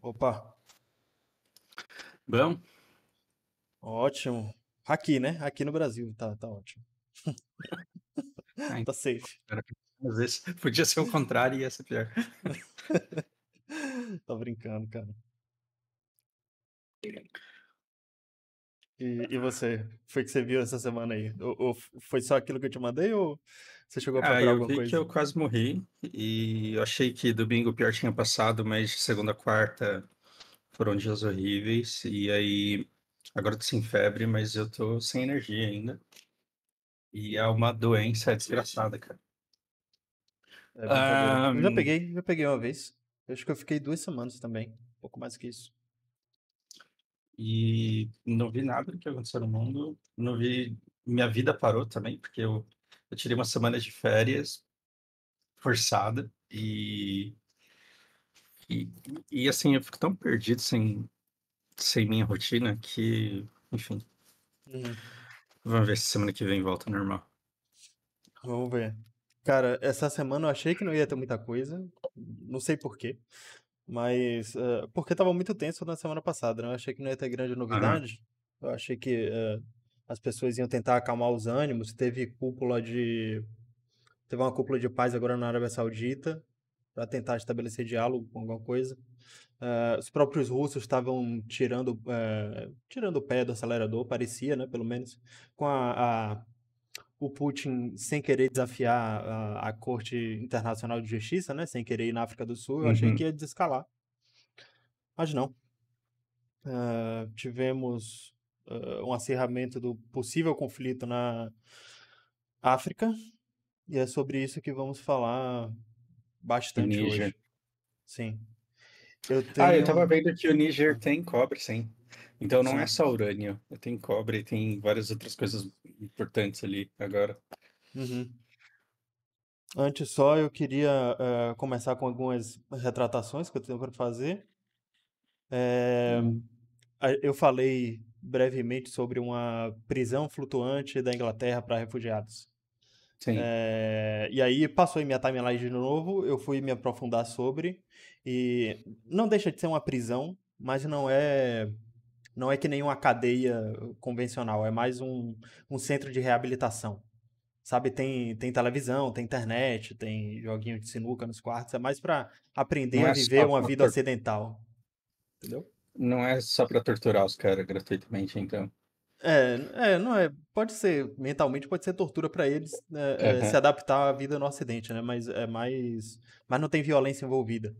Opa, Bom, ótimo. Aqui, né? Aqui no Brasil, tá ótimo. então, Tá safe. era às vezes podia ser o contrário e ia ser pior. Tô brincando, cara. E você? Foi que você viu essa semana aí? Ou foi só aquilo que eu te mandei ou você chegou a procurar Eu alguma vi que coisa? eu quase morri e eu achei que domingo o pior tinha passado, mas segunda, quarta foram dias horríveis e aí agora eu tô sem febre, mas eu tô sem energia ainda. E é uma doença desgraçada, cara. É brincadeira. Eu já Ahn, peguei, já peguei uma vez. Eu acho que eu fiquei 2 semanas também. Um pouco mais que isso. e não vi nada do que aconteceu no mundo. Não vi. Minha vida parou também, porque eu tirei uma semana de férias forçada E, e assim, eu fico tão perdido sem minha rotina que, enfim, Uhum. vamos ver se semana que vem volta ao normal. Vamos ver. Cara, essa semana eu achei que não ia ter muita coisa. Não sei por quê. Mas, porque tava muito tenso na semana passada, né? Eu achei que não ia ter grande Aham. novidade. Eu achei que as pessoas iam tentar acalmar os ânimos. Teve uma cúpula de paz agora na Arábia Saudita para tentar estabelecer diálogo com alguma coisa. Os próprios russos estavam tirando o pé do acelerador, parecia, né? Pelo menos, com o Putin sem querer desafiar a Corte Internacional de Justiça, né? Sem querer ir na África do Sul. Eu achei que Uhum. ia desescalar. Mas não. Tivemos um acirramento do possível conflito na África, e é sobre isso que vamos falar E bastante Níger. hoje. Sim. Eu Eu tava tenho. vendo que o Níger Ah, tem cobre, sim. Então não é sim. só urânio. Tem cobre, tem várias outras coisas importantes ali agora. Uhum. Antes só, eu queria começar com algumas retratações que eu tenho para fazer. É, Uhum. eu falei brevemente sobre uma prisão flutuante da Inglaterra para refugiados. Sim. E aí passou em minha timeline de novo, eu fui me aprofundar sobre, e não deixa de ser uma prisão, mas não é que nem uma cadeia convencional, é mais um centro de reabilitação. Sabe, tem televisão, tem internet, tem joguinho de sinuca nos quartos, é mais para aprender Não a é viver só uma pra vida ocidental, entendeu? não é só para torturar os caras gratuitamente, então. Não é, pode ser, mentalmente pode ser tortura para eles, né, se Aham. adaptar à vida no Ocidente, né? Mas não tem violência envolvida.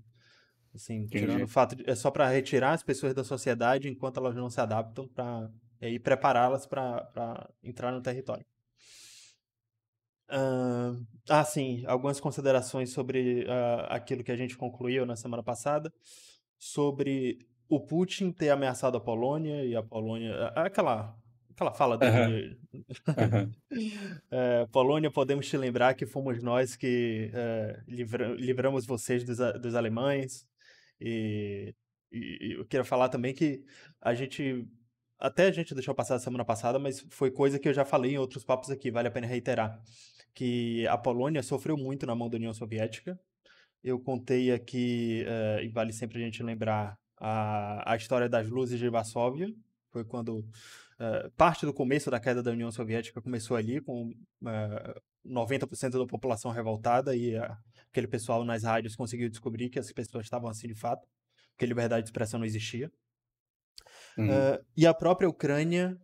Assim, tirando o Entendi. fato é só para retirar as pessoas da sociedade enquanto elas não se adaptam para e prepará-las para entrar no território. Sim, algumas considerações sobre aquilo que a gente concluiu na semana passada, sobre o Putin ter ameaçado a Polônia e a Polônia, aquela fala dele Aham. de Aham. Polônia, podemos te lembrar que fomos nós que livramos vocês dos alemães. E, e eu queria falar também que a gente, até a gente deixou passar a semana passada, mas foi coisa que eu já falei em outros papos aqui, vale a pena reiterar, que a Polônia sofreu muito na mão da União Soviética. Eu contei aqui, e vale sempre a gente lembrar, a história das luzes de Varsóvia. Foi quando parte do começo da queda da União Soviética começou ali, com 90% da população revoltada, e aquele pessoal nas rádios conseguiu descobrir que as pessoas estavam assim de fato, que liberdade de expressão não existia. Uhum. E a própria Ucrânia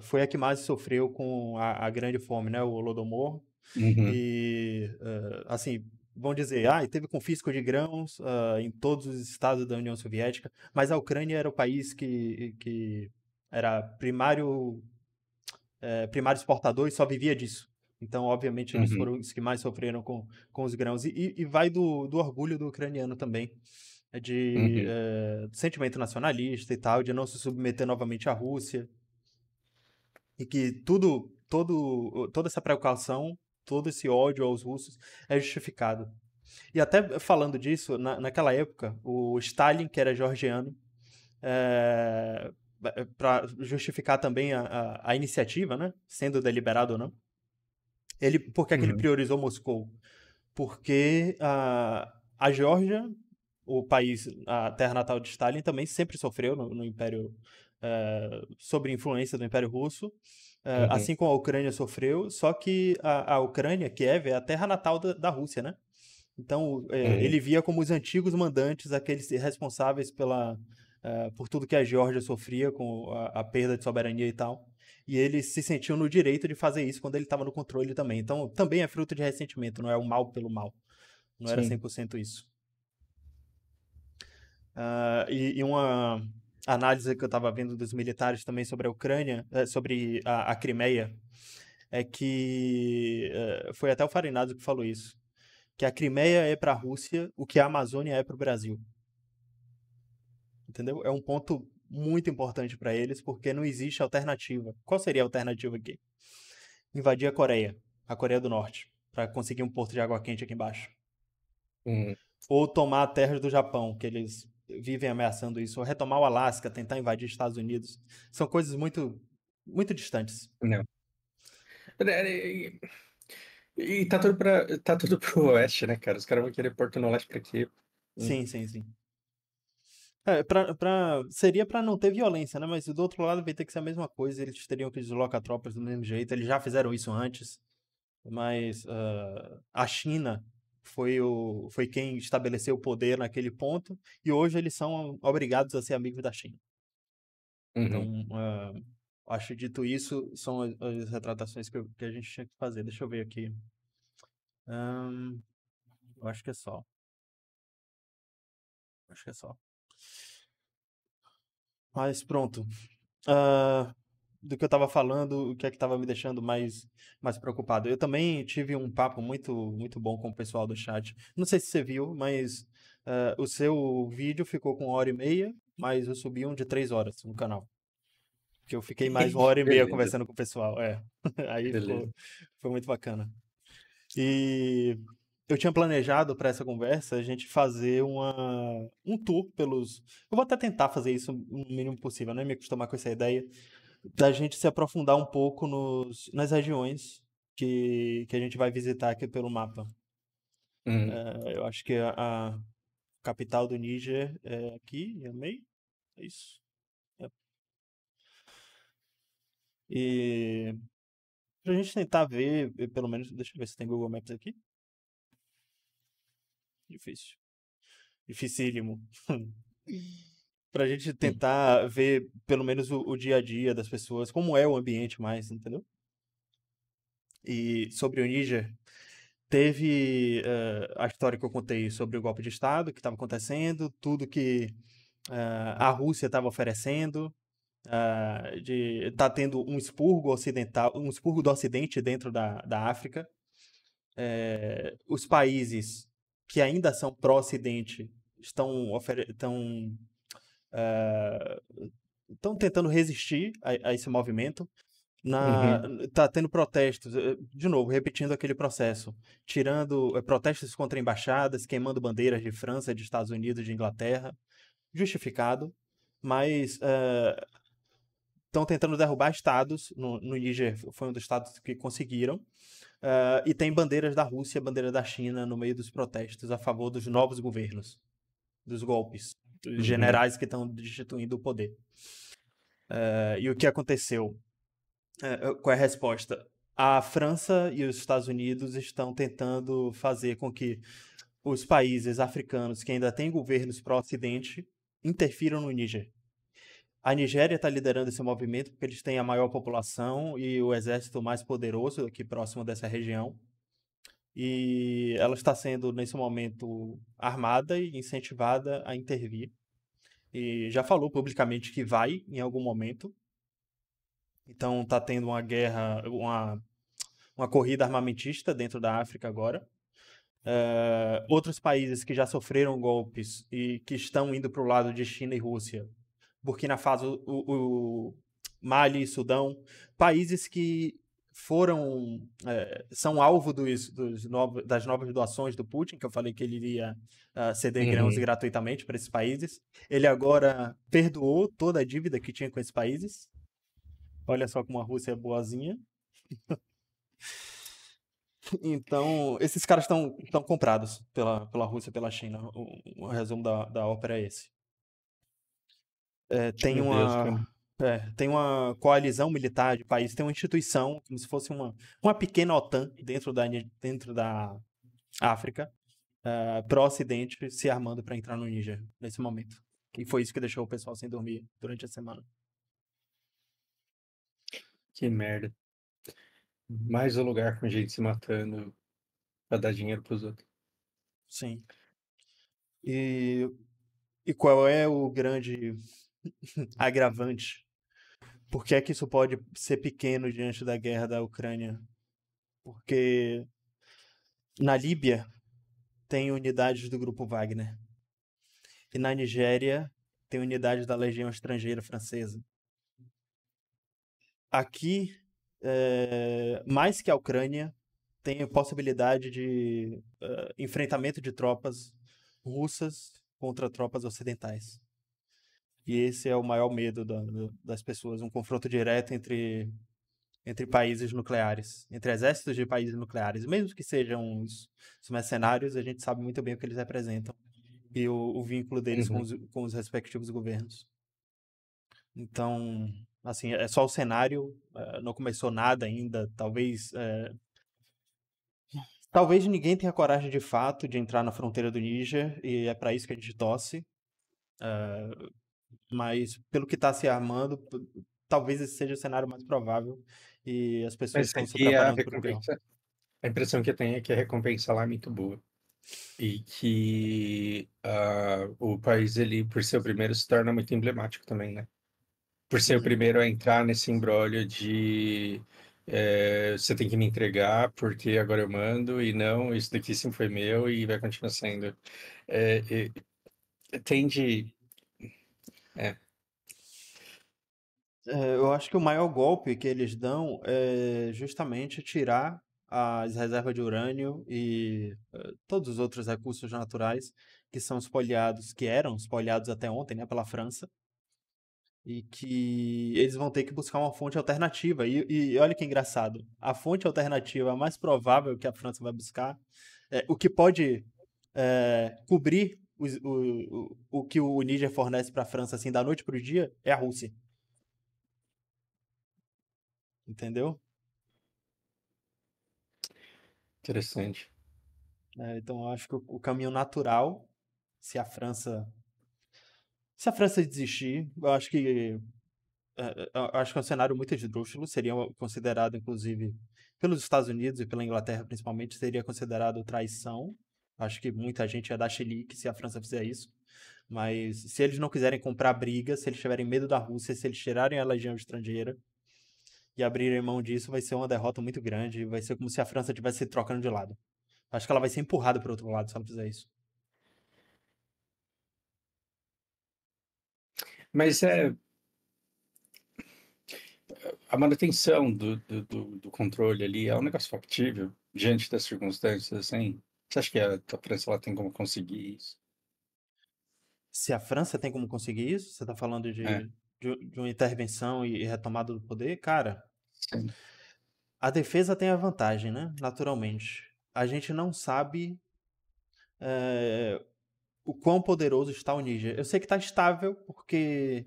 foi a que mais sofreu com a grande fome, né? O Holodomor. Uhum. E, assim, vão dizer, teve confisco de grãos em todos os estados da União Soviética, mas a Ucrânia era o país que era primário exportador e só vivia disso. Então, obviamente, eles Uhum. foram os que mais sofreram com os grãos. E vai do orgulho do ucraniano também, Uhum. do sentimento nacionalista e tal, de não se submeter novamente à Rússia. E que toda essa precaução, todo esse ódio aos russos é justificado. E até falando disso, naquela época, o Stalin, que era georgiano, para justificar também a iniciativa, né, sendo deliberado ou não, por que é que ele Uhum. priorizou Moscou? Porque a Geórgia o país, a terra natal de Stalin, também sempre sofreu no Império, sob influência do Império Russo, Uhum. assim como a Ucrânia sofreu, só que a Ucrânia, Kiev, é a terra natal da Rússia, né? Então, Uhum. ele via como os antigos mandantes, aqueles responsáveis por tudo que a Geórgia sofria com a perda de soberania e tal. E ele se sentiu no direito de fazer isso quando ele estava no controle também. Então, também é fruto de ressentimento, não é o mal pelo mal. Não era Sim. 100% isso. E uma análise que eu estava vendo dos militares também sobre a Ucrânia, sobre a Crimeia, é que foi até o Farinazzo que falou isso, que a Crimeia é para a Rússia o que a Amazônia é para o Brasil. Entendeu? É um ponto muito importante para eles, porque não existe alternativa. Qual seria a alternativa aqui? Invadir a Coreia do Norte, para conseguir um porto de água quente aqui embaixo. Uhum. Ou tomar terras do Japão, que eles vivem ameaçando isso. Ou retomar o Alasca, tentar invadir os Estados Unidos. São coisas muito distantes. Não. E, e tá tudo pro oeste, né, cara? Os caras vão querer Porto no leste pra quê? Hum. Sim, sim, sim. Seria para não ter violência, né? Mas do outro lado vai ter que ser a mesma coisa. Eles teriam que deslocar tropas do mesmo jeito. Eles já fizeram isso antes. Mas a China foi quem estabeleceu o poder naquele ponto. E hoje eles são obrigados a ser amigos da China. Uhum. Então, acho dito isso, são as retratações que a gente tinha que fazer. Deixa eu ver aqui. Ahn, eu acho que é só. Acho que é só. Mas pronto. Ah, do que eu estava falando, o que é que estava me deixando mais preocupado. Eu também tive um papo muito bom com o pessoal do chat. Não sei se você viu, mas o seu vídeo ficou com 1h30, mas eu subi um de 3 horas no canal. Que eu fiquei mais 1h30 Beleza, conversando com o pessoal. Aí beleza. foi muito bacana. E eu tinha planejado para essa conversa a gente fazer um tour pelos. Eu vou até tentar fazer isso o mínimo possível, não é me acostumar com essa ideia da gente se aprofundar um pouco nas regiões que a gente vai visitar aqui pelo mapa. Uhum. Eu acho que a capital do Níger é aqui, Niamey, é isso. É. E pra gente tentar ver, pelo menos, deixa eu ver se tem Google Maps aqui. Difícil. Dificílimo. Pra gente Sim. tentar ver pelo menos o dia a dia das pessoas, como é o ambiente mais, entendeu? E sobre o Níger, teve a história que eu contei sobre o golpe de Estado que estava acontecendo, tudo que a Rússia estava oferecendo, de tá tendo um expurgo ocidental, um expurgo do Ocidente dentro da África. Os países que ainda são pró-Ocidente estão tentando resistir a esse movimento. Uhum. Tá tendo protestos, de novo, repetindo aquele processo, tirando protestos contra embaixadas, queimando bandeiras de França, de Estados Unidos, de Inglaterra, justificado, mas estão tentando derrubar estados. No Níger foi um dos estados que conseguiram, e tem bandeiras da Rússia, bandeira da China no meio dos protestos a favor dos novos governos, dos golpes, dos Uhum. generais que estão destituindo o poder. E o que aconteceu? Qual é a resposta? A França e os Estados Unidos estão tentando fazer com que os países africanos que ainda têm governos pró-Ocidente interfiram no Níger. A Nigéria está liderando esse movimento porque eles têm a maior população e o exército mais poderoso aqui próximo dessa região. E ela está sendo, nesse momento, armada e incentivada a intervir. E já falou publicamente que vai em algum momento. Então está tendo uma guerra, uma corrida armamentista dentro da África agora. Outros países que já sofreram golpes e que estão indo para o lado de China e Rússia, Burkina Faso, o Mali e Sudão, países que são alvo das novas doações do Putin, que eu falei que ele iria ceder grãos Uhum. gratuitamente para esses países. Ele agora perdoou toda a dívida que tinha com esses países. Olha só como a Rússia é boazinha. Então, esses caras estão comprados pela Rússia, pela China. O resumo da ópera é esse. É, tem Meu Deus, uma, cara. tem uma coalizão militar de países, tem uma instituição, como se fosse uma pequena OTAN dentro da África, pró-Ocidente, se armando para entrar no Níger nesse momento. E foi isso que deixou o pessoal sem dormir durante a semana. Que merda. Mais um lugar com gente se matando pra dar dinheiro pros outros. Sim. E, e qual é o grande agravante? Por que é que isso pode ser pequeno diante da guerra da Ucrânia? Porque na Líbia tem unidades do Grupo Wagner. E na Nigéria tem unidades da Legião Estrangeira Francesa. Aqui, mais que a Ucrânia, tem a possibilidade de enfrentamento de tropas russas contra tropas ocidentais. E esse é o maior medo das pessoas, um confronto direto entre países nucleares, entre exércitos de países nucleares. Mesmo que sejam os mercenários, a gente sabe muito bem o que eles representam e o vínculo deles com Uhum. os respectivos governos. Então, assim, é só o cenário, não começou nada ainda, talvez ninguém tenha coragem de fato de entrar na fronteira do Níger, e é para isso que a gente torce, mas pelo que está se armando, talvez esse seja o cenário mais provável, e as pessoas Mas estão se aqui a preparando para o pior. recompensa, a impressão que eu tenho é que a recompensa lá é muito boa. E que o país, ele, por ser o primeiro, se torna muito emblemático também, né? Por ser o Uhum. primeiro a entrar nesse imbróglio de você tem que me entregar porque agora eu mando, e não, isso daqui sempre foi meu e vai continuar sendo. É, tende. É, Eu acho que o maior golpe que eles dão é justamente tirar as reservas de urânio e todos os outros recursos naturais que são espoliados, que eram espoliados até ontem, né, pela França, e que eles vão ter que buscar uma fonte alternativa. E olha que engraçado, a fonte alternativa mais provável que a França vai buscar, o que pode cobrir o que o Níger fornece para a França assim da noite para o dia, é a Rússia, entendeu? interessante. Então, eu acho que o caminho natural, se a França, se a França desistir, eu acho que é um cenário muito esdrúxulo, seria considerado, inclusive, pelos Estados Unidos e pela Inglaterra, principalmente, seria considerado traição. Acho que muita gente ia dar chilique se a França fizer isso. Mas se eles não quiserem comprar briga, se eles tiverem medo da Rússia, se eles tirarem a legião estrangeira e abrirem mão disso, vai ser uma derrota muito grande. Vai ser como se a França estivesse se trocando de lado. Acho que ela vai ser empurrada para outro lado se ela fizer isso. Mas a manutenção do controle ali é um negócio factível diante das circunstâncias, assim? Você acha que a França ela tem como conseguir isso? Se a França tem como conseguir isso, você está falando É, de uma intervenção e retomada do poder, cara, sim. a defesa tem a vantagem, né? Naturalmente. A gente não sabe o quão poderoso está o Níger. Eu sei que está estável, porque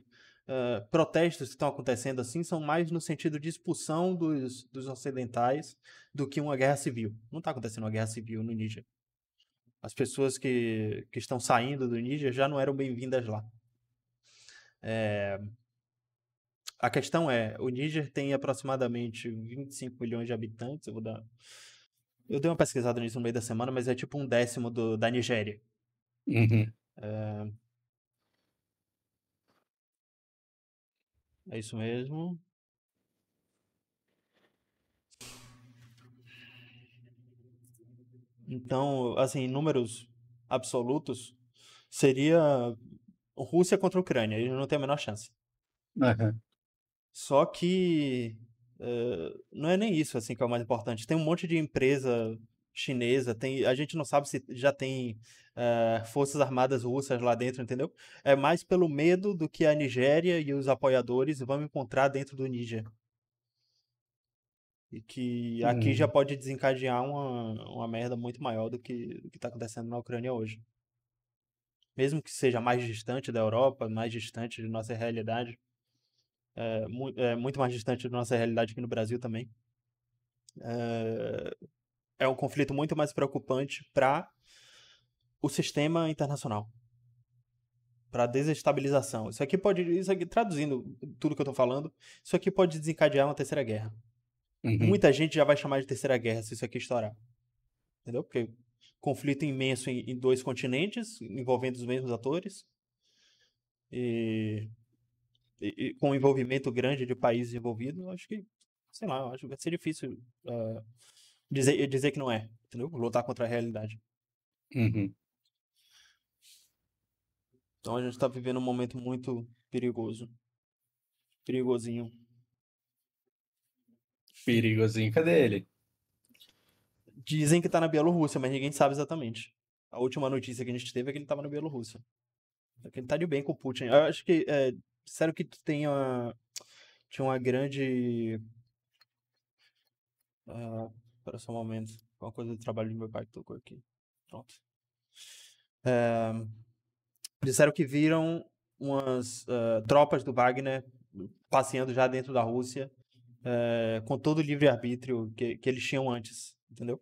protestos que estão acontecendo assim são mais no sentido de expulsão dos ocidentais do que uma guerra civil. Não está acontecendo uma guerra civil no Níger. As pessoas que estão saindo do Níger já não eram bem-vindas lá. A questão é, o Níger tem aproximadamente 25 milhões de habitantes. Eu dei uma pesquisada nisso no meio da semana, mas é tipo um décimo da Nigéria. Uhum. É isso mesmo. Então, assim, em números absolutos, seria Rússia contra a Ucrânia. Eles não têm a menor chance. Aham. Só que não é nem isso assim que é o mais importante. Tem um monte de empresa chinesa, a gente não sabe se já tem forças armadas russas lá dentro, entendeu? É mais pelo medo do que a Nigéria e os apoiadores vão encontrar dentro do Níger. E que aqui já Uhum. pode desencadear uma merda muito maior do que tá acontecendo na Ucrânia hoje. Mesmo que seja mais distante da Europa, mais distante de nossa realidade, muito mais distante da nossa realidade aqui no Brasil também. É um conflito muito mais preocupante para o sistema internacional, para a desestabilização. Isso aqui, traduzindo tudo que eu tô falando, isso aqui pode desencadear uma terceira guerra. Uhum. Muita gente já vai chamar de terceira guerra se isso aqui estourar. Entendeu? Porque conflito imenso em dois continentes, envolvendo os mesmos atores, e, e com envolvimento grande de países envolvidos, eu acho que, sei lá, eu acho que vai ser difícil dizer que não é, entendeu? Lutar contra a realidade. Uhum. Então a gente está vivendo um momento muito perigoso, perigosinho. Perigosinho. Cadê ele? Dizem que tá na Bielorrússia, mas ninguém sabe exatamente. A última notícia que a gente teve é que ele tava na Bielorrússia. É que ele tá de bem com o Putin. Eu acho que, sério que tinha uma grande. Espera só um momento. Uma coisa do trabalho do meu pai que tocou aqui. Pronto. É, disseram que viram umas tropas do Wagner passeando já dentro da Rússia, com todo o livre-arbítrio que eles tinham antes, entendeu?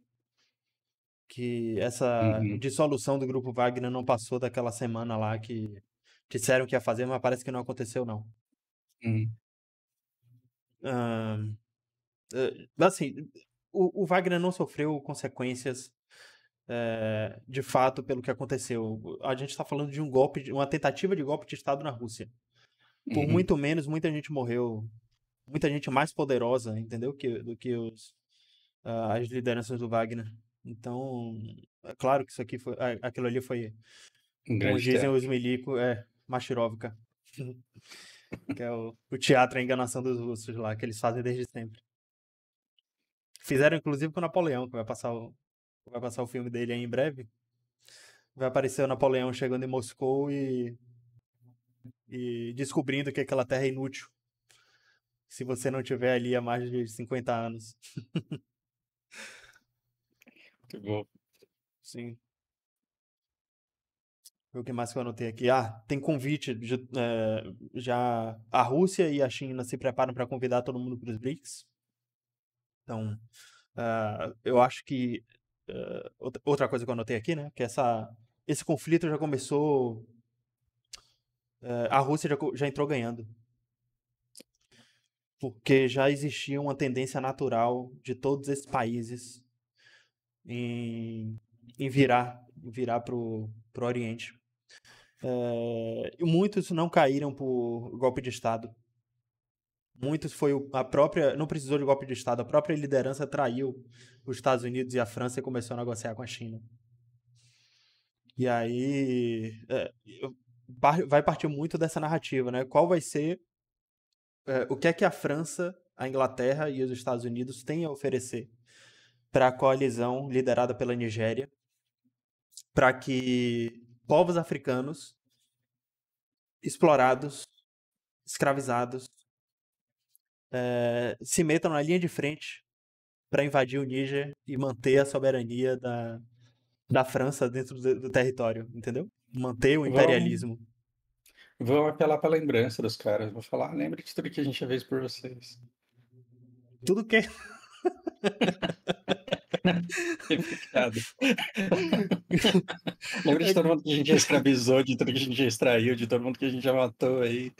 Que essa Uhum. dissolução do grupo Wagner não passou daquela semana lá que disseram que ia fazer, mas parece que não aconteceu, não. Uhum. Ahn, assim, o Wagner não sofreu consequências de fato pelo que aconteceu. A gente está falando de um golpe, uma tentativa de golpe de Estado na Rússia. Por Uhum. muito menos, muita gente morreu, muita gente mais poderosa, entendeu? Do que as lideranças do Wagner. Então, é claro que isso aqui foi, aquilo ali foi, Um como grande dizem teatro. os milico, Machirovka, que é o teatro, a enganação dos russos lá, que eles fazem desde sempre. Fizeram inclusive com o Napoleão, que vai passar o filme dele aí em breve. Vai aparecer o Napoleão chegando em Moscou e descobrindo que aquela terra é inútil se você não tiver ali há mais de 50 anos. Muito bom. Sim. O que mais que eu anotei aqui? Tem convite. Já a Rússia e a China se preparam para convidar todo mundo para os BRICS. Então, eu acho que. Outra coisa que eu anotei aqui, né? Que esse conflito já começou. A Rússia já entrou ganhando. Porque já existia uma tendência natural de todos esses países em, em virar pro Oriente. E muitos não caíram por golpe de Estado. Muitos foi a própria. Não precisou de golpe de Estado, a própria liderança traiu os Estados Unidos e a França e começou a negociar com a China. E aí. Vai partir muito dessa narrativa, né? Qual vai ser. O que é que a França, a Inglaterra e os Estados Unidos têm a oferecer para a coalizão liderada pela Nigéria, para que povos africanos explorados, escravizados, se metam na linha de frente para invadir o Níger e manter a soberania da França dentro do território, entendeu? Manter o Vamos, imperialismo. vamos apelar pra lembrança dos caras. Vou falar, lembre de tudo que a gente já fez por vocês. Tudo que. Replicado. Lembra de todo mundo que a gente já escravizou, de tudo que a gente já extraiu, de todo mundo que a gente já matou aí,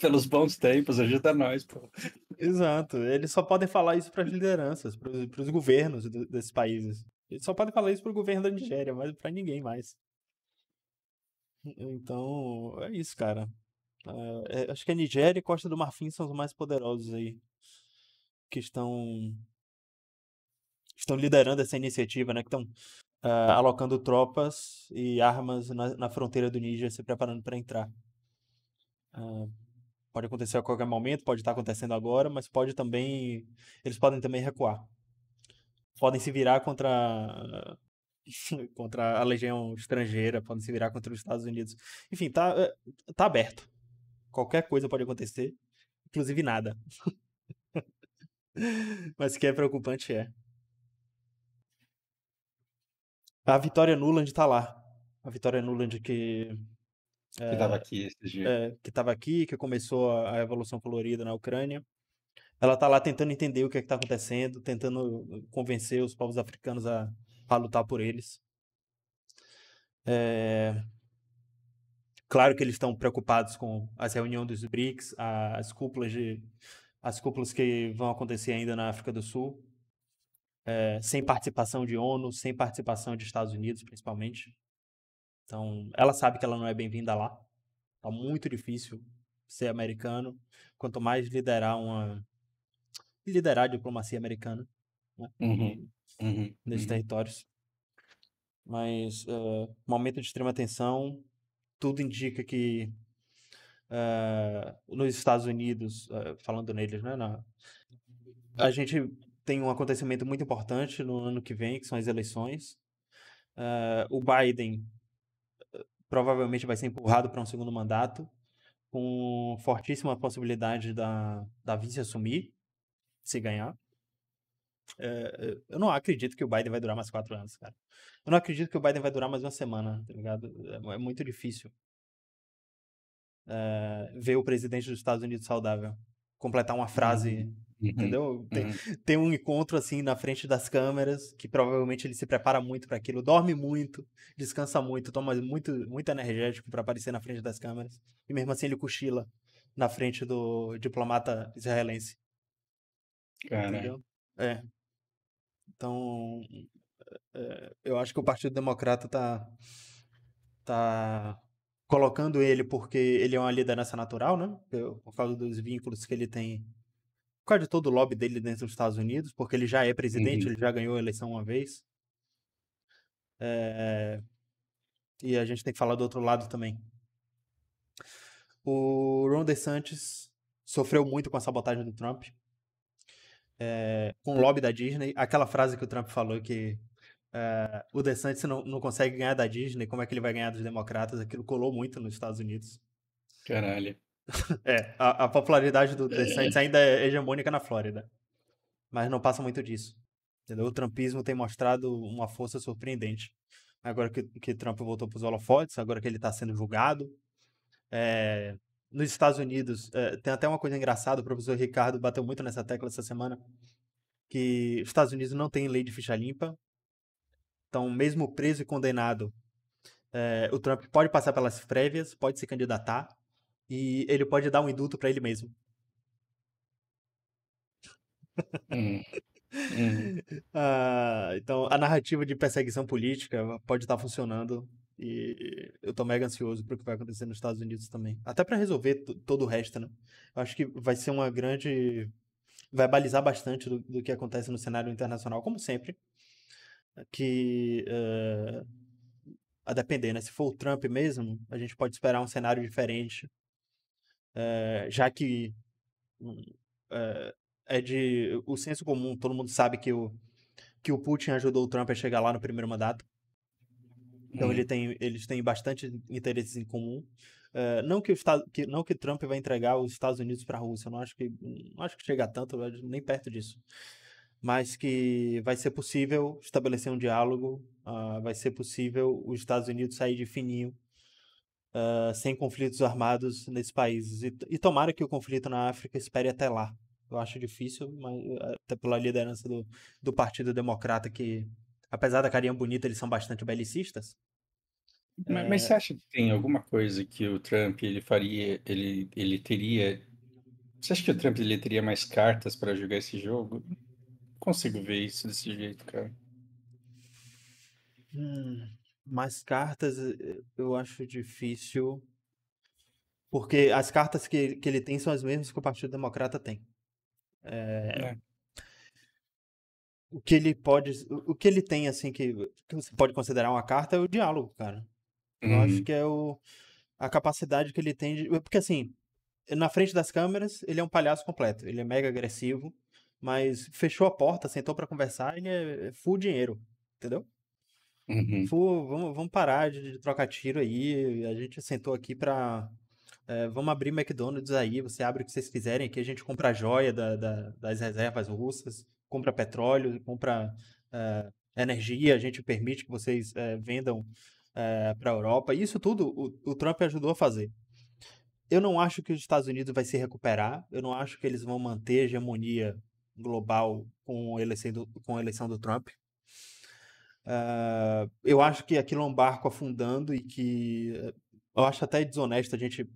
pelos bons tempos, ajuda nós, pô. Exato. Eles só podem falar isso para as lideranças, para os governos desses países. Eles só podem falar isso para o governo da Nigéria, mas para ninguém mais. Então, é isso, cara. Acho que a Nigéria e Costa do Marfim são os mais poderosos aí, que estão liderando essa iniciativa, né? Que estão alocando tropas e armas na fronteira do Níger, se preparando para entrar. Pode acontecer a qualquer momento, pode estar acontecendo agora, mas eles podem também recuar. Podem se virar contra a legião estrangeira, podem se virar contra os Estados Unidos. Enfim, tá aberto. Qualquer coisa pode acontecer, inclusive nada. Mas que é preocupante é. A Vitória Nuland tá lá. A Vitória Nuland Que tava aqui esses dias. que estava aqui, que começou a Revolução Colorida na Ucrânia. Ela tá lá tentando entender o que é que tá acontecendo, tentando convencer os povos africanos a lutar por eles. É, claro que eles estão preocupados com as reuniões dos BRICS, as cúpulas que vão acontecer ainda na África do Sul, sem participação de ONU, sem participação de Estados Unidos, principalmente. Então, ela sabe que ela não é bem-vinda lá. Tá muito difícil ser americano, quanto mais liderar a diplomacia americana, né, Uhum, uhum, nesses uhum, territórios. Mas momento de extrema tensão, tudo indica que nos Estados Unidos, falando neles, né, a gente tem um acontecimento muito importante no ano que vem, que são as eleições. O Biden provavelmente vai ser empurrado para um segundo mandato, com fortíssima possibilidade da vice assumir, se ganhar. Eu não acredito que o Biden vai durar mais 4 anos, cara. Eu não acredito que o Biden vai durar mais uma semana, tá ligado? É muito difícil ver o presidente dos Estados Unidos saudável completar uma frase, uhum, uhum, entendeu? uhum. Tem um encontro assim na frente das câmeras, que provavelmente ele se prepara muito para aquilo, dorme muito, descansa muito, toma muito energético para aparecer na frente das câmeras, e mesmo assim ele cochila na frente do diplomata israelense, Cara, entendeu? É, então eu acho que o Partido Democrata tá colocando ele porque ele é uma liderança natural, né? Por causa dos vínculos que ele tem, por causa de todo o lobby dele dentro dos Estados Unidos, porque ele já é presidente, uhum, ele já ganhou a eleição uma vez. E a gente tem que falar do outro lado também. O Ron DeSantis sofreu muito com a sabotagem do Trump, com o lobby da Disney. Aquela frase que o Trump falou que o DeSantis não consegue ganhar da Disney, como é que ele vai ganhar dos democratas? Aquilo colou muito nos Estados Unidos. caralho. A popularidade do DeSantis ainda é hegemônica na Flórida, mas não passa muito disso. Entendeu? O trumpismo tem mostrado uma força surpreendente. Agora que Trump voltou para os holofotes, agora que ele está sendo julgado. Nos Estados Unidos, tem até uma coisa engraçada, o professor Ricardo bateu muito nessa tecla essa semana, que os Estados Unidos não tem lei de ficha limpa, então mesmo preso e condenado, o Trump pode passar pelas prévias, pode se candidatar, e ele pode dar um indulto para ele mesmo. Uhum, uhum. Então, a narrativa de perseguição política pode estar funcionando e eu tô mega ansioso pro que vai acontecer nos Estados Unidos também. Até para resolver todo o resto, né? Eu acho que vai ser uma grande. Vai balizar bastante do que acontece no cenário internacional, como sempre. Que, a depender, né? Se for o Trump mesmo, a gente pode esperar um cenário diferente, já que hum, é, o senso comum, todo mundo sabe que o Putin ajudou o Trump a chegar lá no primeiro mandato. Então Uhum, eles têm bastante interesses em comum. Não que Trump vai entregar os Estados Unidos para a Rússia, não acho que chega a tanto, nem perto disso. Mas que vai ser possível estabelecer um diálogo, vai ser possível os Estados Unidos sair de fininho, sem conflitos armados nesses países. E tomara que o conflito na África espere até lá. Eu acho difícil, mas até pela liderança do Partido Democrata, que, apesar da carinha bonita, eles são bastante belicistas. mas você acha que tem alguma coisa que o Trump ele faria, ele teria. Você acha que o Trump ele teria mais cartas para jogar esse jogo? Não consigo ver isso desse jeito, cara. Mais cartas eu acho difícil, porque as cartas que ele tem são as mesmas que o Partido Democrata tem. Né? O que ele tem, assim, que você pode considerar uma carta é o diálogo, cara. Eu acho Uhum, que é a capacidade que ele tem de. Porque, assim, na frente das câmeras, ele é um palhaço completo. Ele é mega agressivo, mas fechou a porta, sentou pra conversar, ele é full dinheiro, entendeu? uhum, Full, vamos parar de trocar tiro aí. A gente sentou aqui Vamos abrir McDonald's aí, você abre o que vocês quiserem, aqui a gente compra joia das reservas russas, compra petróleo, compra energia, a gente permite que vocês vendam para a Europa. Isso tudo o Trump ajudou a fazer. Eu não acho que os Estados Unidos vai se recuperar, eu não acho que eles vão manter a hegemonia global com a eleição do Trump. Eu acho que aquilo é um barco afundando e que eu acho até desonesto a gente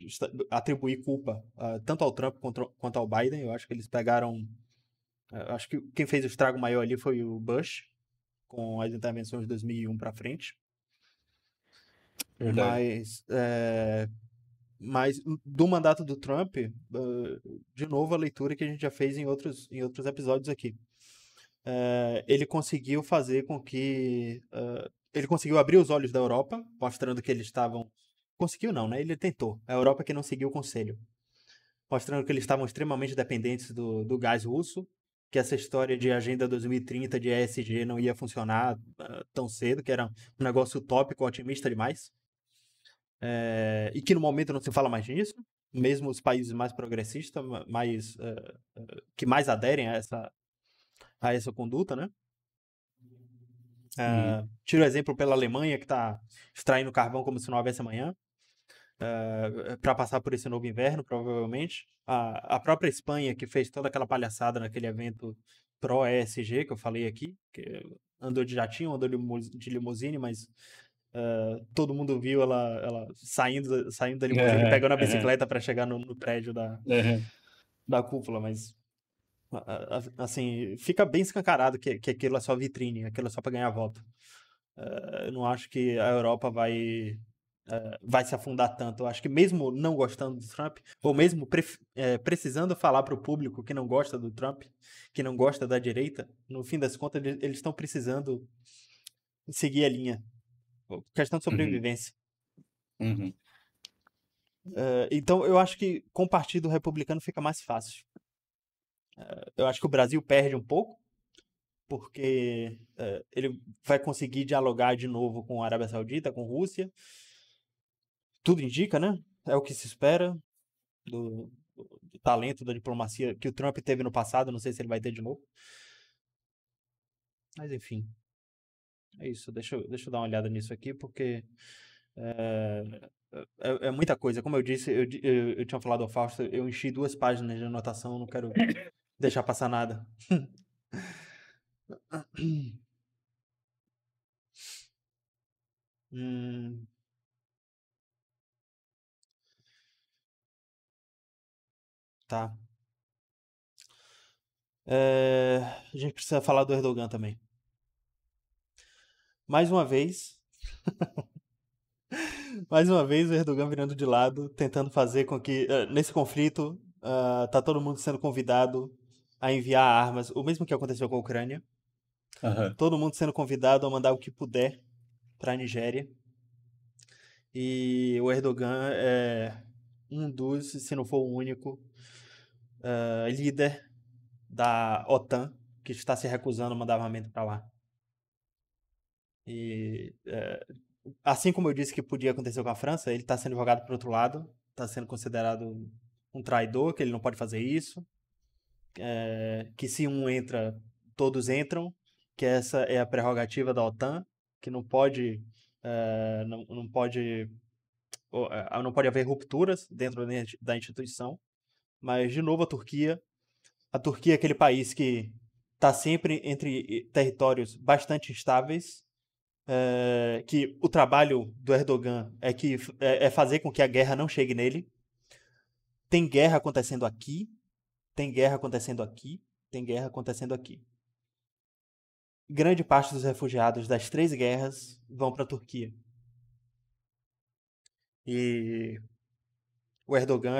atribuir culpa tanto ao Trump quanto ao Biden. Eu acho que eles pegaram. Acho que quem fez o estrago maior ali foi o Bush, com as intervenções de 2001 para frente. Verdade. Mas do mandato do Trump, de novo a leitura que a gente já fez em outros episódios aqui. Ele conseguiu fazer com que. Ele conseguiu abrir os olhos da Europa, mostrando que eles estavam. Conseguiu não, né? Ele tentou. A Europa que não seguiu o conselho. Mostrando que eles estavam extremamente dependentes do gás russo, que essa história de Agenda 2030 de ESG não ia funcionar tão cedo, que era um negócio utópico, otimista demais. E que no momento não se fala mais nisso. Mesmo os países mais progressistas, que mais aderem a essa conduta, né? Uhum. Tiro o exemplo pela Alemanha, que está extraindo carvão como se não houvesse amanhã, para passar por esse novo inverno, provavelmente. A própria Espanha, que fez toda aquela palhaçada naquele evento pró-ESG, que eu falei aqui, que andou de jatinho, andou de limusine, mas todo mundo viu ela saindo da limusine, Aham, pegando a aham, bicicleta para chegar no prédio aham. da cúpula, mas assim, fica bem escancarado que aquilo é só vitrine, aquilo é só para ganhar voto. Eu não acho que a Europa vai se afundar tanto. Eu acho que mesmo não gostando do Trump, ou mesmo precisando falar para o público que não gosta do Trump, que não gosta da direita, no fim das contas eles estão precisando seguir a linha. Questão de Uhum, sobrevivência. uhum, Então eu acho que com o Partido Republicano fica mais fácil. Eu acho que o Brasil perde um pouco, porque ele vai conseguir dialogar de novo com a Arábia Saudita, com a Rússia. Tudo indica, né? É o que se espera do talento da diplomacia que o Trump teve no passado. Não sei se ele vai ter de novo. Mas enfim, é isso. Deixa eu dar uma olhada nisso aqui, porque é, é muita coisa. Como eu disse, eu tinha falado ao Fausto, eu enchi 2 páginas de anotação, não quero deixar passar nada. Hum, tá. A gente precisa falar do Erdogan também. Mais uma vez, mais uma vez o Erdogan virando de lado, tentando fazer com que, nesse conflito, tá todo mundo sendo convidado a enviar armas, o mesmo que aconteceu com a Ucrânia. aham, Todo mundo sendo convidado a mandar o que puder para a Nigéria. E o Erdogan é um dos, se não for o único, líder da OTAN que está se recusando a mandar armamento para lá. E assim como eu disse que podia acontecer com a França, ele está sendo jogado para outro lado, está sendo considerado um traidor, que ele não pode fazer isso, que se um entra, todos entram, que essa é a prerrogativa da OTAN, que não pode, não pode, não pode haver rupturas dentro da instituição. Mas, de novo, a Turquia é aquele país que está sempre entre territórios bastante instáveis, que o trabalho do Erdogan é fazer com que a guerra não chegue nele. Tem guerra acontecendo aqui, tem guerra acontecendo aqui, tem guerra acontecendo aqui. Grande parte dos refugiados das 3 guerras vão para a Turquia. E o Erdogan,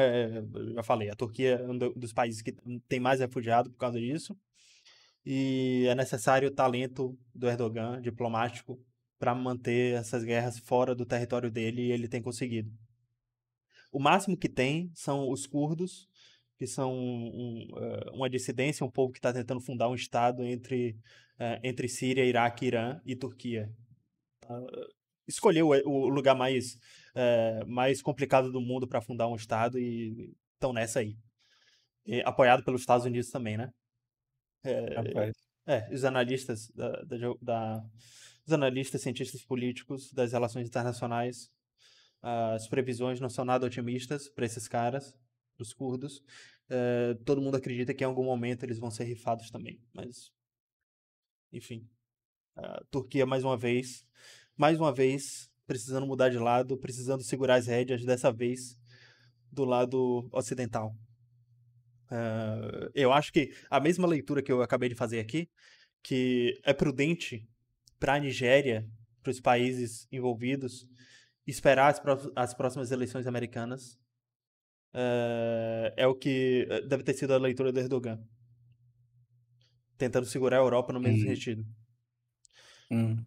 eu já falei, a Turquia é um dos países que tem mais refugiados por causa disso. E é necessário o talento do Erdogan, diplomático, para manter essas guerras fora do território dele, e ele tem conseguido. O máximo que tem são os curdos, que são uma dissidência, um povo que está tentando fundar um estado entre Síria, Iraque, Irã e Turquia. escolheu o lugar mais complicado do mundo para fundar um estado e estão nessa aí. E apoiado pelos Estados Unidos também, né? É, Rapaz. os analistas os analistas, cientistas políticos das relações internacionais, as previsões não são nada otimistas para esses caras, os curdos. Todo mundo acredita que em algum momento eles vão ser rifados também, mas enfim. A Turquia mais uma vez, precisando mudar de lado, precisando segurar as rédeas, dessa vez do lado ocidental. Eu acho que a mesma leitura que eu acabei de fazer aqui, que é prudente para a Nigéria, para os países envolvidos, esperar as próximas eleições americanas, é o que deve ter sido a leitura do Erdogan, tentando segurar a Europa no mesmo Hum, sentido. hum,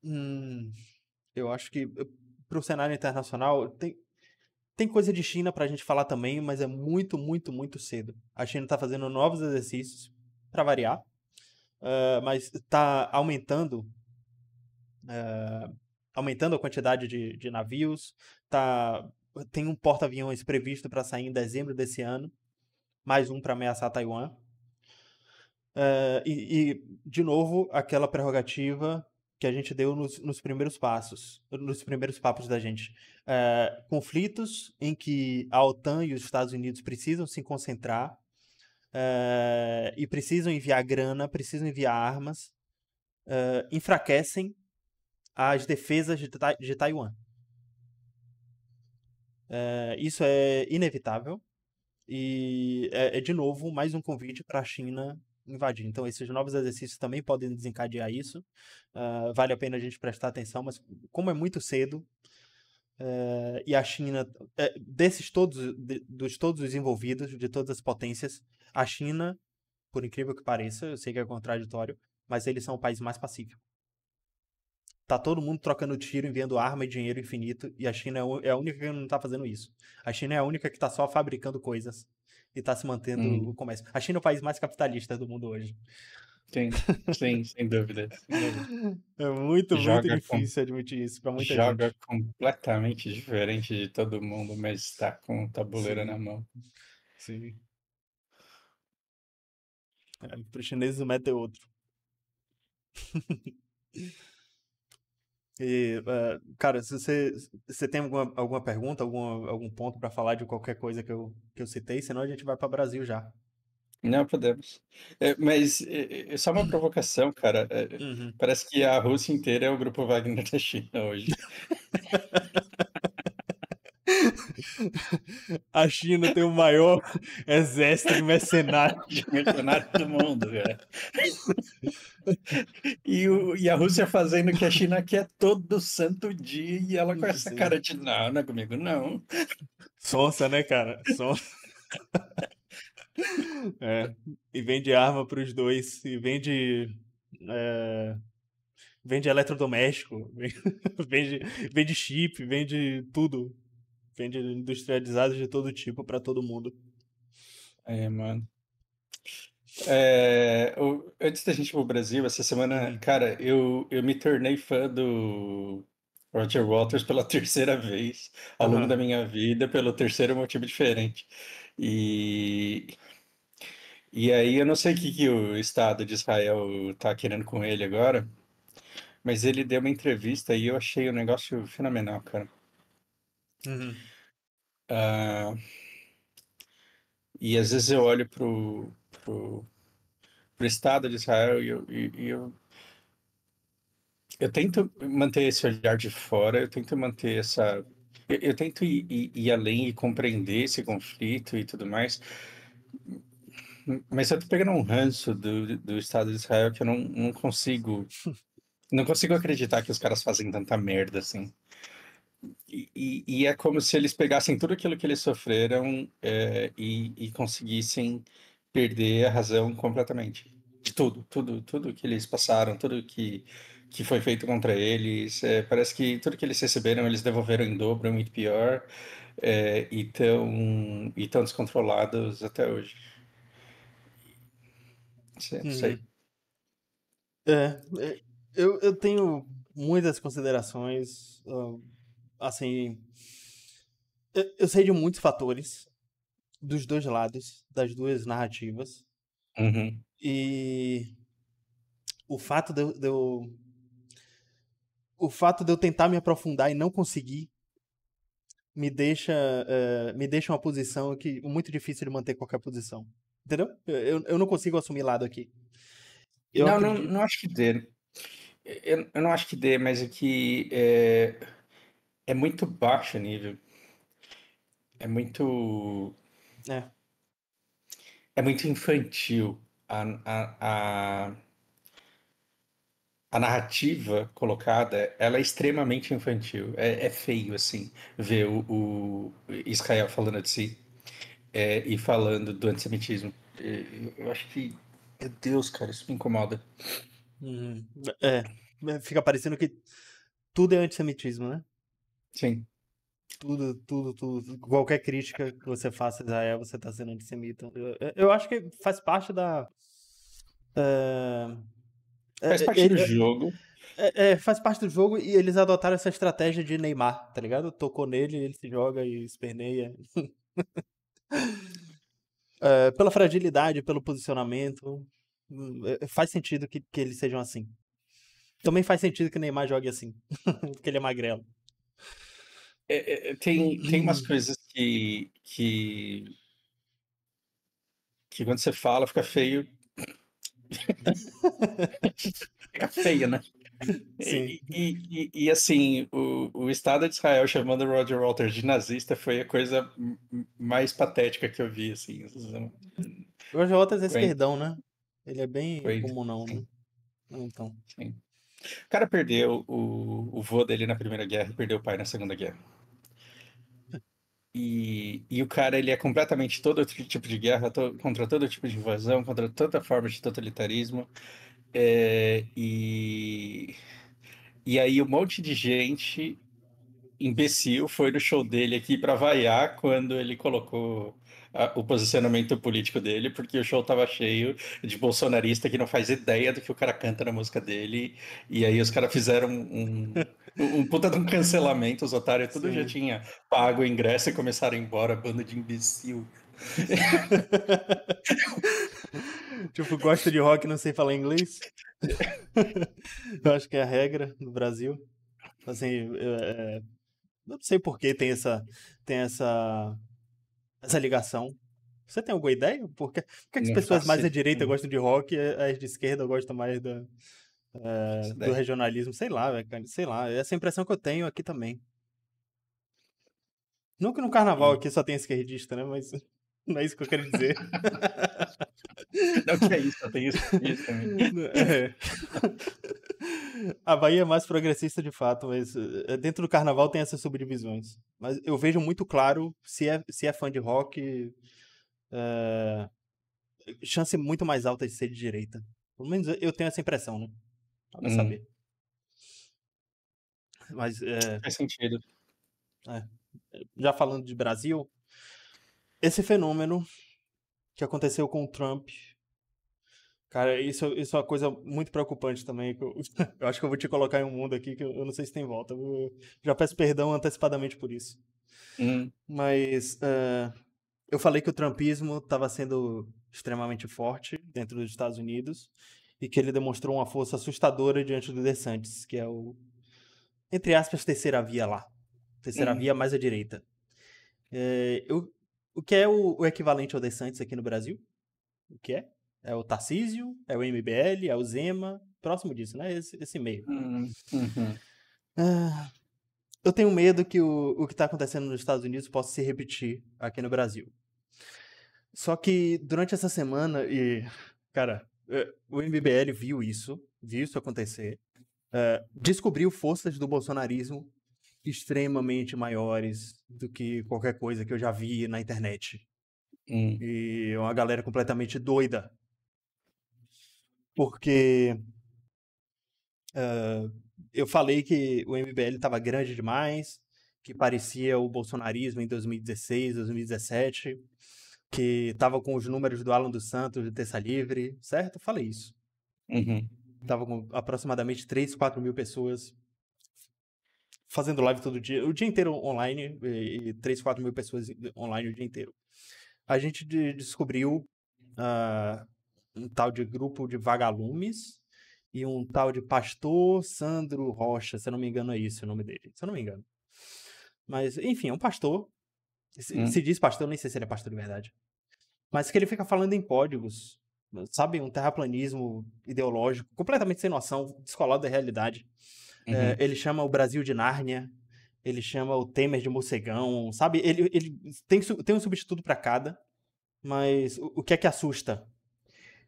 Hum, eu acho que para o cenário internacional tem coisa de China para a gente falar também, mas é muito, muito, muito cedo. A China está fazendo novos exercícios para variar, mas está aumentando a quantidade de navios. Tá, tem um porta-aviões previsto para sair em dezembro desse ano, mais um para ameaçar Taiwan. De novo, aquela prerrogativa que a gente deu nos primeiros passos, nos primeiros papos da gente. Conflitos em que a OTAN e os Estados Unidos precisam se concentrar e precisam enviar grana, precisam enviar armas, enfraquecem as defesas de Taiwan. Isso é inevitável e de novo, mais um convite para a China invadir. Então, esses novos exercícios também podem desencadear isso. Vale a pena a gente prestar atenção, mas como é muito cedo, e a China, dos todos os envolvidos, de todas as potências, a China, por incrível que pareça, eu sei que é contraditório, mas eles são o país mais pacífico. Tá todo mundo trocando tiro, enviando arma e dinheiro infinito, e a China é a única que não tá fazendo isso. A China é a única que tá só fabricando coisas e tá se mantendo o hum. comércio. A China é o país mais capitalista do mundo hoje. Sim, sim, sem dúvida, sem dúvida. É muito, muito Joga, difícil admitir isso pra muita joga gente. completamente diferente de todo mundo, mas está com o tabuleiro na Sim, mão. sim. Pro chineses o método é outro. Cara, se você tem alguma pergunta, algum ponto pra falar de qualquer coisa que eu citei, senão a gente vai pra Brasil já. Não podemos. Mas só uma provocação, cara. Uhum. Parece que a Rússia inteira é o grupo Wagner da China hoje. A China tem o maior exército de mercenários. De mercenário do mundo, cara. E a Rússia fazendo o que a China quer todo santo dia, e ela com essa Sim. cara de não, não é comigo, não. Sonsa, né, cara? Sonsa. É. E vende arma pros dois. E vende eletrodoméstico. Vende, vende chip, vende tudo. Vende industrializados de todo tipo pra todo mundo. É, mano. Antes da gente ir pro Brasil, essa semana, Uhum. cara, eu me tornei fã do Roger Waters pela terceira vez ao longo da Aham. minha vida, pelo terceiro motivo diferente. E, e aí eu não sei o que, que o Estado de Israel tá querendo com ele agora, mas ele deu uma entrevista e eu achei o negócio fenomenal, cara. Uhum. Ah, e às vezes eu olho pro, pro Estado de Israel eu tento manter esse olhar de fora, eu tento manter essa. Eu tento ir além e compreender esse conflito e tudo mais, mas eu tô pegando um ranço do Estado de Israel que eu não consigo. Não consigo acreditar que os caras fazem tanta merda assim. E é como se eles pegassem tudo aquilo que eles sofreram e conseguissem perder a razão completamente. De tudo, tudo, tudo que eles passaram, tudo que foi feito contra eles. Parece que tudo que eles receberam, eles devolveram em dobro, muito pior, e tão descontrolados até hoje. Não sei. Uhum. É, eu tenho. muitas considerações. Assim, eu sei de muitos fatores dos dois lados, das duas narrativas. Uhum. E o fato o fato de eu tentar me aprofundar e não conseguir me deixa uma posição que muito difícil de manter qualquer posição. Entendeu? Eu não consigo assumir lado aqui. Eu Não, não, acredito. não acho que dê. Eu não acho que dê, mas é que é muito baixo o nível. É muito, É. é muito infantil. A, a, a, a narrativa colocada, ela é extremamente infantil. É feio, assim, ver o Israel falando de si e falando do antissemitismo. Eu acho que, meu Deus, cara, isso me incomoda. Uhum. É. Fica parecendo que tudo é antissemitismo, né? Sim. Tudo. Qualquer crítica que você faça a Israel, você tá sendo antissemita. Eu acho que faz parte da. É, Faz é, parte do jogo. faz parte do jogo e eles adotaram essa estratégia de Neymar, tá ligado? Tocou nele, ele se joga e esperneia. Pela fragilidade, pelo posicionamento, faz sentido que eles sejam assim. Também faz sentido que o Neymar jogue assim, porque ele é magrelo. Tem umas coisas que quando você fala fica feio, fica feio, né? Sim. Assim, o Estado de Israel chamando o Roger Waters de nazista foi a coisa mais patética que eu vi, assim. O Roger Waters é Aguenta, esquerdão, né? Ele é bem aguenta. comunão, né? Sim, Então. sim. O cara perdeu o vô dele na Primeira Guerra e perdeu o pai na Segunda Guerra. E o cara, ele é completamente todo outro tipo de guerra, contra todo tipo de invasão, contra toda forma de totalitarismo. É, e aí um monte de gente imbecil foi no show dele aqui para vaiar quando ele colocou o posicionamento político dele, porque o show tava cheio de bolsonarista que não faz ideia do que o cara canta na música dele. E aí os caras fizeram um puta de um cancelamento, os otários tudo já Sim. tinha pago o ingresso e começaram a ir embora, bando de imbecil. Tipo, gosto de rock e não sei falar inglês. Eu acho que é a regra no Brasil. Assim, não sei por que tem essa ligação. Você tem alguma ideia? Por que as Não pessoas faço mais à direita ideia. gostam de rock e as de esquerda gostam mais Faço do ideia. regionalismo? Sei lá, velho, cara, sei lá. Essa é a impressão que eu tenho aqui também. Não que no carnaval Hum. aqui só tem esquerdista, né? Mas não é isso que eu quero dizer. Não que é isso, só tem isso também. É. A Bahia é mais progressista de fato, mas dentro do carnaval tem essas subdivisões. Mas eu vejo muito claro se é fã de rock, é, chance muito mais alta de ser de direita. Pelo menos eu tenho essa impressão, né? Vai Hum, saber. Mas faz sentido. é, já falando de Brasil, esse fenômeno que aconteceu com o Trump, cara, isso é uma coisa muito preocupante também. Eu acho que eu vou te colocar em um mundo aqui que eu não sei se tem volta. Eu já peço perdão antecipadamente por isso. Hum, Mas eu falei que o trumpismo estava sendo extremamente forte dentro dos Estados Unidos e que ele demonstrou uma força assustadora diante do DeSantis, que é entre aspas, terceira via lá. Terceira hum, via mais à direita. O que é o equivalente ao DeSantis aqui no Brasil? O que é? É o Tarcísio, é o MBL, é o Zema, próximo disso, né? Esse meio. uhum. Ah, eu tenho medo que o que está acontecendo nos Estados Unidos possa se repetir aqui no Brasil. Só que durante essa semana, cara, o MBL viu isso acontecer, descobriu forças do bolsonarismo extremamente maiores do que qualquer coisa que eu já vi na internet. Hum, E é uma galera completamente doida. Porque eu falei que o MBL estava grande demais, que parecia o bolsonarismo em 2016, 2017, que estava com os números do Alan dos Santos de Terça Livre, certo? Eu falei isso. uhum. Tava com aproximadamente 3, 4 mil pessoas. fazendo live todo dia, o dia inteiro online, e 3, 4 mil pessoas online o dia inteiro. A gente descobriu um tal de grupo de vagalumes e um tal de pastor Sandro Rocha, se eu não me engano é isso o nome dele, se eu não me engano. Mas, enfim, é um pastor, se diz pastor, eu nem sei se ele é pastor de verdade, mas que ele fica falando em códigos, sabe, um terraplanismo ideológico, completamente sem noção, descolado da realidade. Uhum. Ele chama o Brasil de Nárnia, ele chama o Temer de morcegão, sabe? Ele tem um substituto para cada, mas o que é que assusta?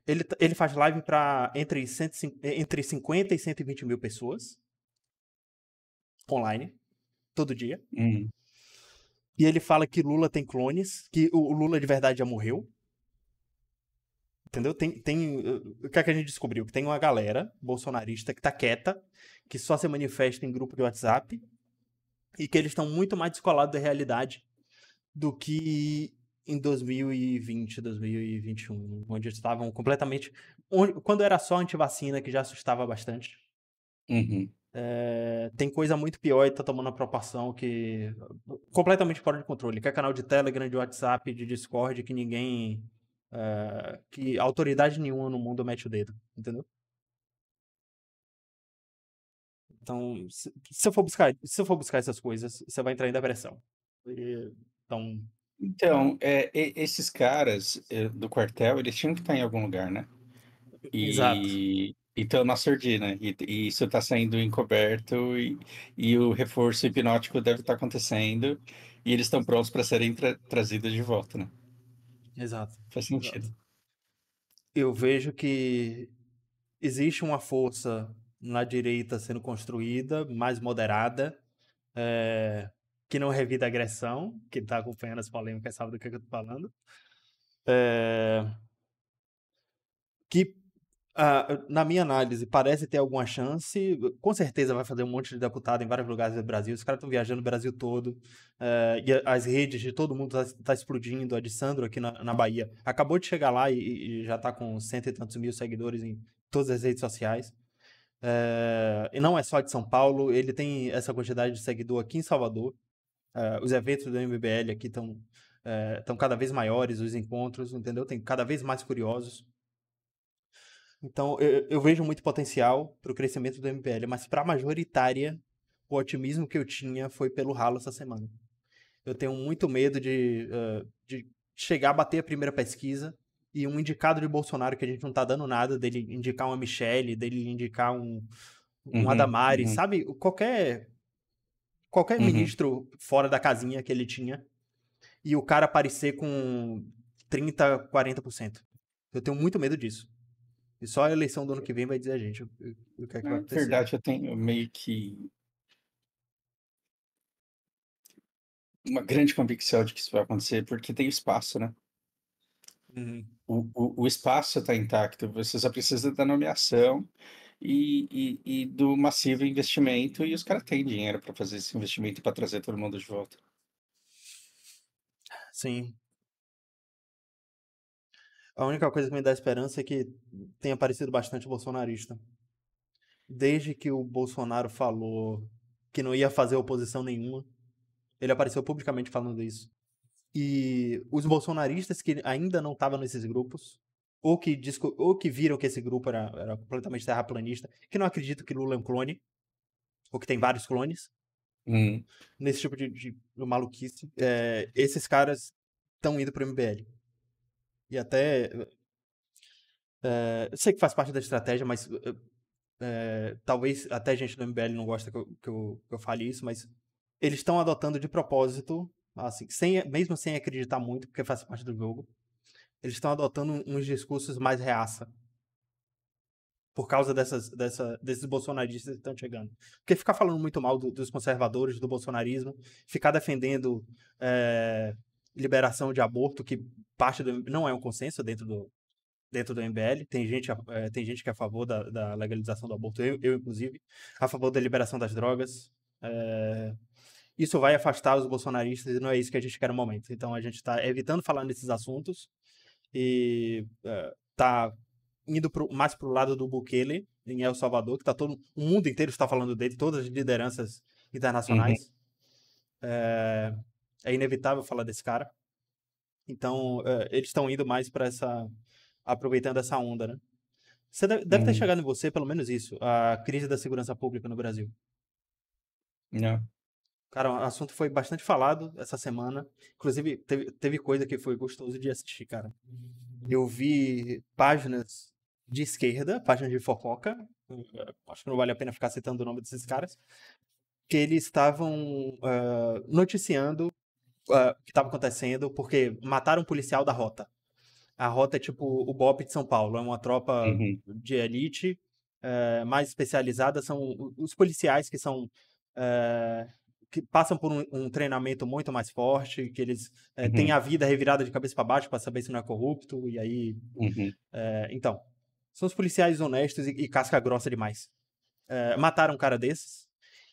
Ele faz live para entre 50 e 120 mil pessoas online, todo dia. Uhum. E ele fala que Lula tem clones, que o Lula de verdade já morreu. Entendeu? O que é que a gente descobriu? Que tem uma galera bolsonarista que tá quieta, que só se manifesta em grupo de WhatsApp, e que eles estão muito mais descolados da realidade do que em 2020, 2021, onde estavam completamente. Quando era só antivacina, que já assustava bastante. Uhum. Tem coisa muito pior e tá tomando uma proporção que. Completamente fora de controle. Que é canal de Telegram, de WhatsApp, de Discord, que ninguém. Que autoridade nenhuma no mundo mete o dedo, entendeu? Então, se eu for buscar essas coisas, você vai entrar em depressão. Então, Então, esses caras do quartel, eles tinham que estar em algum lugar, né? exato, E então na surdina, e isso está sendo encoberto, e o reforço hipnótico deve estar acontecendo, e eles estão prontos para serem trazidos de volta, né? exato, Faz exato. sentido. Eu vejo que existe uma força na direita sendo construída, mais moderada, é, que não revida agressão, que está acompanhando as polêmicas sabe do que eu estou falando, é, que, na minha análise, parece ter alguma chance. Com certeza vai fazer um monte de deputado em vários lugares do Brasil. Os caras estão viajando o Brasil todo. E as redes de todo mundo tá explodindo. A de Sandro aqui na Bahia acabou de chegar lá e já está com cento e tantos mil seguidores em todas as redes sociais. E não é só de São Paulo, ele tem essa quantidade de seguidor aqui em Salvador. Os eventos do MBL aqui estão cada vez maiores, os encontros, entendeu? Tem cada vez mais curiosos. Então, eu vejo muito potencial para o crescimento do MBL, mas para a majoritária, o otimismo que eu tinha foi pelo ralo essa semana. Eu tenho muito medo de chegar a bater a primeira pesquisa e um indicado de Bolsonaro que a gente não tá dando nada, dele indicar uma Michelle, dele indicar um Uhum, Adamares, uhum, sabe? Qualquer uhum. ministro fora da casinha que ele tinha e o cara aparecer com 30, 40%. Eu tenho muito medo disso. E só a eleição do ano que vem vai dizer a gente o que é que vai Na acontecer. verdade, eu tenho meio que uma grande convicção de que isso vai acontecer, porque tem espaço, né? Uhum. O espaço está intacto, você só precisa da nomeação e do massivo investimento, e os caras têm dinheiro para fazer esse investimento e para trazer todo mundo de volta. Sim. A única coisa que me dá esperança é que tem aparecido bastante bolsonarista. Desde que o Bolsonaro falou que não ia fazer oposição nenhuma, ele apareceu publicamente falando isso. E os bolsonaristas que ainda não estavam nesses grupos, ou que viram que esse grupo era completamente terraplanista, que não acreditam que Lula é um clone, ou que tem vários clones, Hum, nesse tipo de maluquice, esses caras estão indo pro MBL. E até. Eu sei que faz parte da estratégia, mas talvez até gente do MBL não gosta que eu fale isso, mas eles estão adotando de propósito, assim, mesmo sem acreditar muito, porque faz parte do jogo, eles estão adotando uns discursos mais reaça. Por causa desses bolsonaristas que estão chegando. Porque ficar falando muito mal dos conservadores, do bolsonarismo, ficar defendendo liberação de aborto, que não é um consenso dentro do MBL. Tem gente que é a favor da legalização do aborto, eu inclusive, a favor da liberação das drogas. Isso vai afastar os bolsonaristas e não é isso que a gente quer no momento. Então a gente está evitando falar nesses assuntos e tá indo mais pro lado do Bukele, em El Salvador, que o mundo inteiro está falando dele, todas as lideranças Uhum. internacionais. É inevitável falar desse cara. Então, eles estão indo mais para aproveitando essa onda, né? Você deve ter Uhum. chegado em você, pelo menos isso, a crise da segurança pública no Brasil. Não. Cara, o assunto foi bastante falado essa semana. Inclusive, teve coisa que foi gostoso de assistir, cara. Eu vi páginas de esquerda, páginas de fofoca. Acho que não vale a pena ficar citando o nome desses caras. Que eles estavam noticiando o que estava acontecendo, porque mataram um policial da Rota. A Rota é tipo o BOPE de São Paulo, é uma tropa Uhum. de elite mais especializada, são os policiais que são eh, que passam por um treinamento muito mais forte, que eles têm Uhum. a vida revirada de cabeça para baixo para saber se não é corrupto, e aí Uhum. então, são os policiais honestos e casca grossa demais. Mataram um cara desses,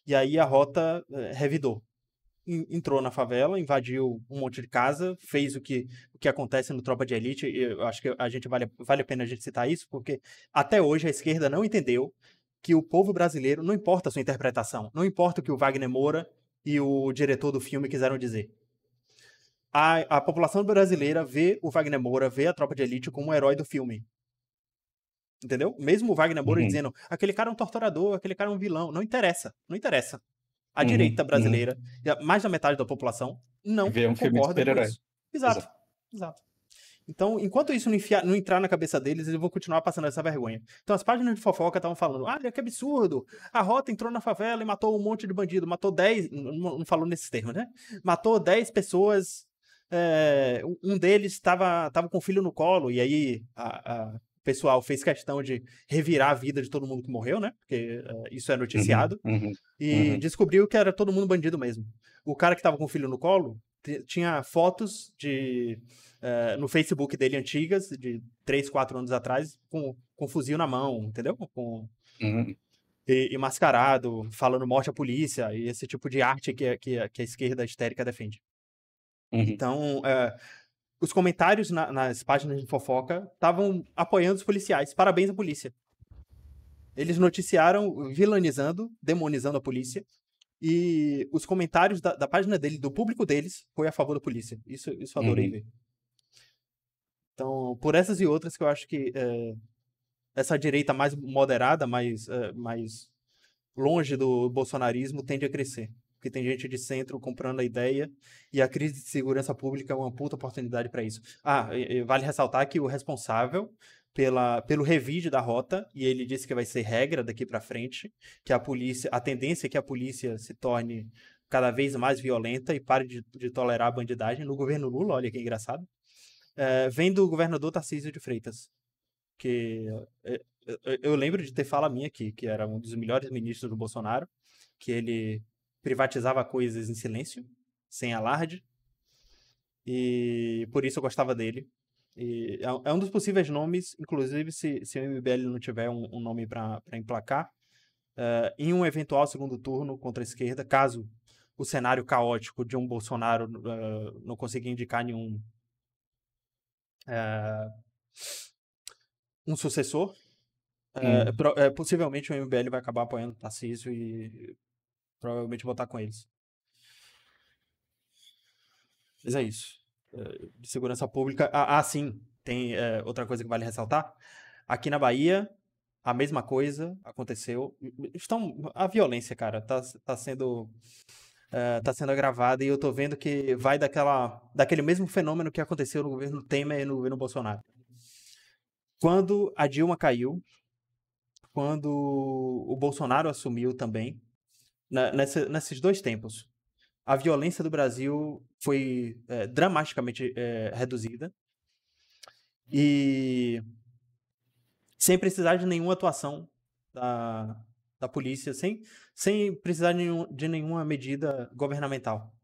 e aí a Rota revidou. Entrou na favela, invadiu um monte de casa, fez o que acontece no Tropa de Elite. E eu acho que a gente vale a pena a gente citar isso, porque até hoje a esquerda não entendeu que o povo brasileiro, não importa a sua interpretação, não importa o que o Wagner Moura e o diretor do filme quiseram dizer. A população brasileira vê o Wagner Moura, vê a Tropa de Elite como um herói do filme. Entendeu? Mesmo o Wagner Moura Uhum. dizendo aquele cara é um torturador, aquele cara é um vilão. Não interessa. Não interessa. A Uhum. direita Uhum. brasileira, mais da metade da população, não Ver um filme de concorda com super-herói. isso. Exato. Exato. Exato. Então, enquanto isso não entrar na cabeça deles, eles vão continuar passando essa vergonha. Então, as páginas de fofoca estavam falando: olha que absurdo, a Rota entrou na favela e matou um monte de bandido, matou 10, não falou nesses termos, né? Matou 10 pessoas, um deles estava com o filho no colo, e aí o pessoal fez questão de revirar a vida de todo mundo que morreu, né? Porque isso é Uhum. noticiado, Uhum. e Uhum. descobriu que era todo mundo bandido mesmo. O cara que estava com o filho no colo tinha fotos no Facebook dele antigas, de 3, 4 anos atrás, com fuzil na mão, entendeu? Uhum. E mascarado, falando morte à polícia, e esse tipo de arte que a esquerda histérica defende. Uhum. Então, os comentários nas páginas de fofoca estavam apoiando os policiais. Parabéns à polícia. Eles noticiaram vilanizando, demonizando a polícia. E os comentários da página dele, do público deles, foi a favor da polícia. Isso eu adorei Uhum. ver. Então, por essas e outras que eu acho que essa direita mais moderada, mais longe do bolsonarismo, tende a crescer. Porque tem gente de centro comprando a ideia e a crise de segurança pública é uma puta oportunidade para isso. E vale ressaltar que o responsável pelo revide da rota, e ele disse que vai ser regra daqui para frente, que a tendência é que a polícia se torne cada vez mais violenta e pare de tolerar a bandidagem no governo Lula, olha que engraçado, vem do governador Tarcísio de Freitas, que eu lembro de ter fala minha aqui, que era um dos melhores ministros do Bolsonaro, que ele privatizava coisas em silêncio, sem alarde, e por isso eu gostava dele. E é um dos possíveis nomes, inclusive se o MBL não tiver um nome para emplacar, em um eventual segundo turno contra a esquerda, caso o cenário caótico de um Bolsonaro não conseguir indicar uh, um sucessor, Uhum. possivelmente o MBL vai acabar apoiando o Tarcísio e provavelmente votar com eles. Mas é isso. De segurança pública. Sim, tem outra coisa que vale ressaltar. Aqui na Bahia, a mesma coisa aconteceu. A violência, cara, tá sendo agravada e eu tô vendo que vai daquele mesmo fenômeno que aconteceu no governo Temer e no governo Bolsonaro. Quando a Dilma caiu, quando o Bolsonaro assumiu também, nesses dois tempos, a violência do Brasil foi dramaticamente reduzida e sem precisar de nenhuma atuação da, da polícia, sem precisar de nenhuma medida governamental,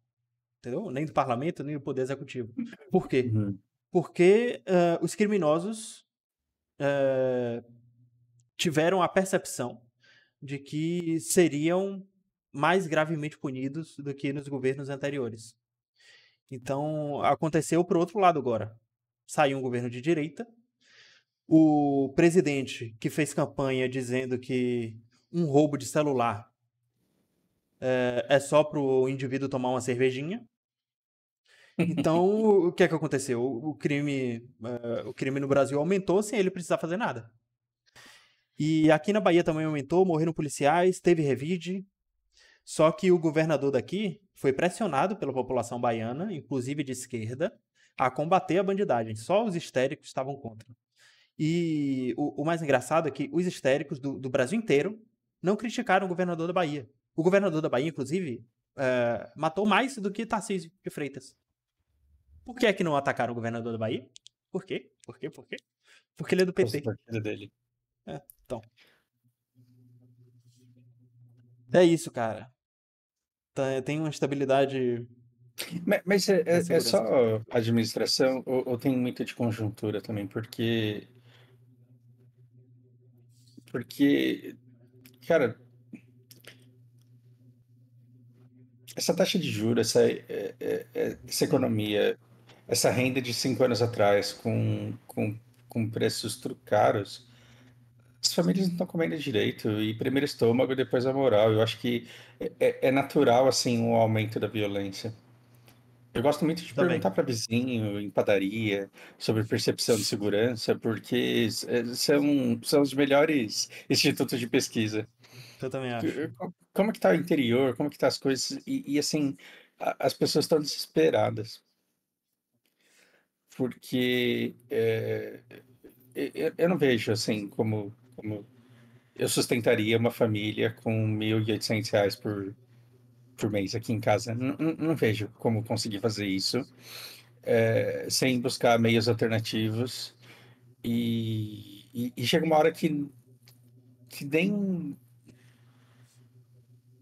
entendeu? Nem do parlamento, nem do poder executivo. Por quê? Uhum. Porque os criminosos eh, tiveram a percepção de que seriam mais gravemente punidos do que nos governos anteriores. Então, aconteceu pro outro lado agora. Saiu um governo de direita, o presidente que fez campanha dizendo que um roubo de celular é só pro indivíduo tomar uma cervejinha. Então, o que é que aconteceu? O crime no Brasil aumentou sem ele precisar fazer nada. E aqui na Bahia também aumentou, morreram policiais, teve revide. Só que o governador daqui foi pressionado pela população baiana, inclusive de esquerda, a combater a bandidagem. Só os histéricos estavam contra. E o mais engraçado é que os histéricos do Brasil inteiro não criticaram o governador da Bahia. O governador da Bahia, inclusive, matou mais do que Tarcísio de Freitas. Por que é que não atacaram o governador da Bahia? Por quê? Por quê? Por quê? Porque ele é do Por causa do PT. partido dele. Então, é isso, cara. Tem uma estabilidade Mas da é segurança. só administração ou tem muito de conjuntura também? Porque, cara, essa taxa de juros, essa Hum, economia, essa renda de 5 anos atrás com preços caros, as famílias não estão comendo direito, e primeiro estômago, depois a moral. Eu acho que é natural, assim, um aumento da violência. Eu gosto muito de também. perguntar para vizinho, em padaria, sobre percepção de segurança, porque são os melhores institutos de pesquisa. Eu também acho. Como é que tá o interior? Como é que tá as coisas? Assim, as pessoas estão desesperadas, porque eu não vejo, assim, como eu sustentaria uma família com R$ 1.800 por mês aqui em casa. Não vejo como conseguir fazer isso, sem buscar meios alternativos. E chega uma hora que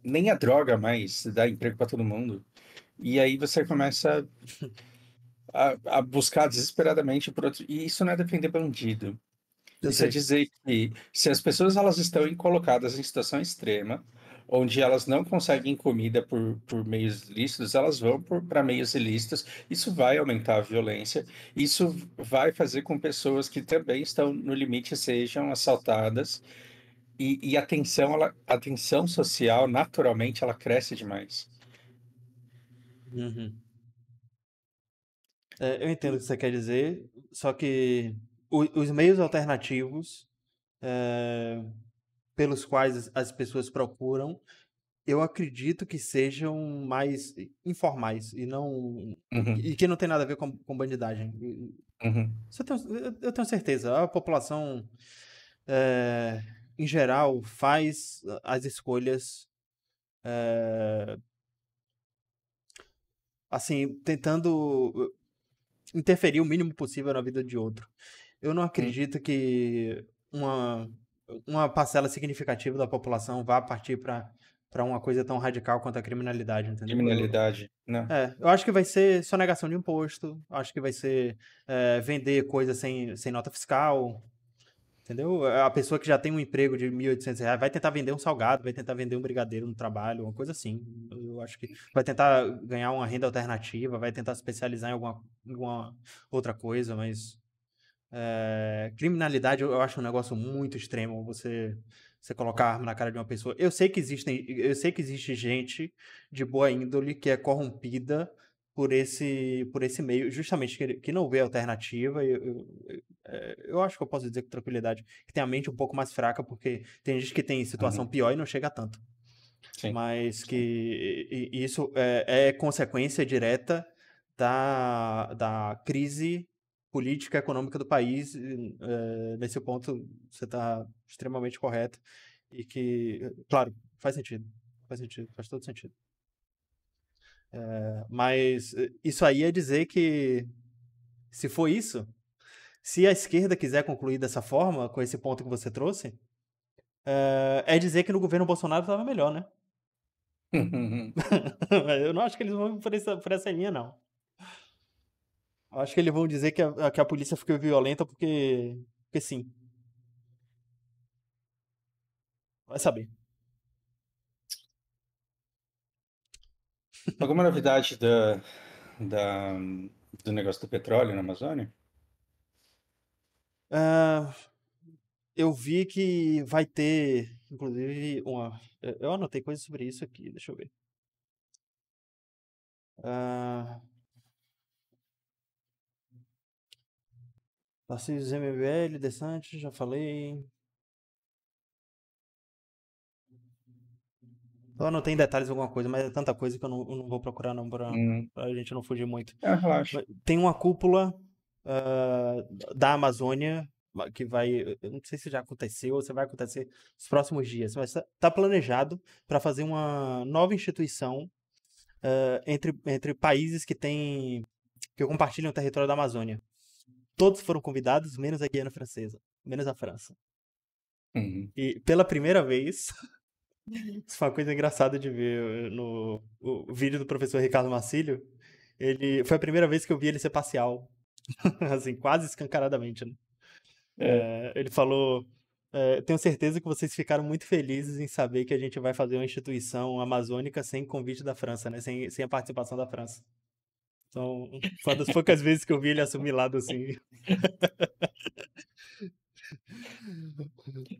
nem a droga mais dá emprego para todo mundo. E aí você começa a buscar desesperadamente por outro. E isso não é defender bandido. Eu Isso é sei. dizer que se as pessoas elas estão colocadas em situação extrema, onde elas não conseguem comida por meios lícitos, elas vão para meios ilícitos. Isso vai aumentar a violência. Isso vai fazer com pessoas que também estão no limite sejam assaltadas. E a tensão social, naturalmente, ela cresce demais. Uhum. Eu entendo o que você quer dizer, só que os meios alternativos pelos quais as pessoas procuram, eu acredito que sejam mais informais e não Uhum, e que não tem nada a ver com bandidagem. uhum, Eu tenho certeza. A população, eh, em geral, faz as escolhas, assim, tentando interferir o mínimo possível na vida de outro. Eu não uhum. acredito que uma parcela significativa da população vá partir para uma coisa tão radical quanto a criminalidade, entendeu? Criminalidade, não. Eu acho que vai ser sonegação de imposto, acho que vai ser vender coisa sem nota fiscal, entendeu? A pessoa que já tem um emprego de R$ 1.800 vai tentar vender um salgado, vai tentar vender um brigadeiro no trabalho, uma coisa assim. Eu acho que vai tentar ganhar uma renda alternativa, vai tentar se especializar em alguma outra coisa, mas criminalidade eu acho um negócio muito extremo. Você colocar a arma na cara de uma pessoa. Eu sei que existe gente de boa índole que é corrompida por esse meio, justamente que não vê alternativa. Eu acho que eu posso dizer com tranquilidade que tem a mente um pouco mais fraca, porque tem gente que tem situação Uhum, pior e não chega a tanto. sim, Mas sim. que isso é consequência direta da crise política e econômica do país. Nesse ponto, você está extremamente correto. E que, claro, faz sentido. Faz sentido, faz todo sentido. Mas isso aí é dizer que, se for isso, se a esquerda quiser concluir dessa forma, com esse ponto que você trouxe, é dizer que no governo Bolsonaro estava melhor, né? Eu não acho que eles vão por essa linha, não. Eu acho que eles vão dizer que a polícia ficou violenta porque sim. Vai saber. Alguma novidade da, do negócio do petróleo na Amazônia? Ah, eu vi que vai ter. inclusive, eu anotei coisas sobre isso aqui, deixa eu ver. Ah, Tarcísio MBL, Dessantes, já falei. Eu anotei em detalhes alguma coisa, mas é tanta coisa que eu não vou procurar não, Hum. pra gente não fugir muito. Relaxa. Tem uma cúpula ah, da Amazônia que vai, eu não sei se já aconteceu ou se vai acontecer nos próximos dias, mas tá planejado para fazer uma nova instituição entre países que compartilham o território da Amazônia. Todos foram convidados, menos a Guiana Francesa, menos a França. Uhum. E pela primeira vez, isso foi uma coisa engraçada de ver no o vídeo do professor Ricardo Marcílio. Foi a primeira vez que eu vi ele ser parcial, assim, quase escancaradamente, né? É. Ele falou: tenho certeza que vocês ficaram muito felizes em saber que a gente vai fazer uma instituição amazônica sem convite da França, né? Sem a participação da França. Então, foi uma das poucas vezes que eu vi ele assumir lado assim,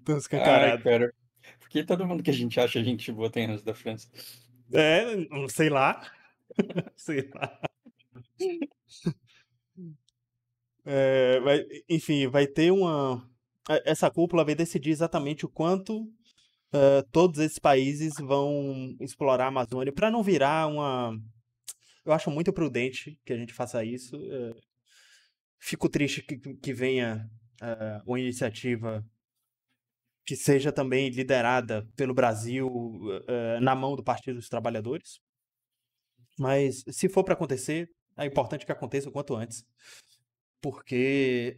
tão Ai, escancarado. cara. Por que todo mundo que a gente acha gente boa tem ranço da França? Sei lá, sei lá. Enfim, vai ter essa cúpula vai decidir exatamente o quanto todos esses países vão explorar a Amazônia para não virar uma. Eu acho muito prudente que a gente faça isso. Fico triste que venha uma iniciativa que seja também liderada pelo Brasil na mão do Partido dos Trabalhadores. Mas se for para acontecer, é importante que aconteça o quanto antes. Porque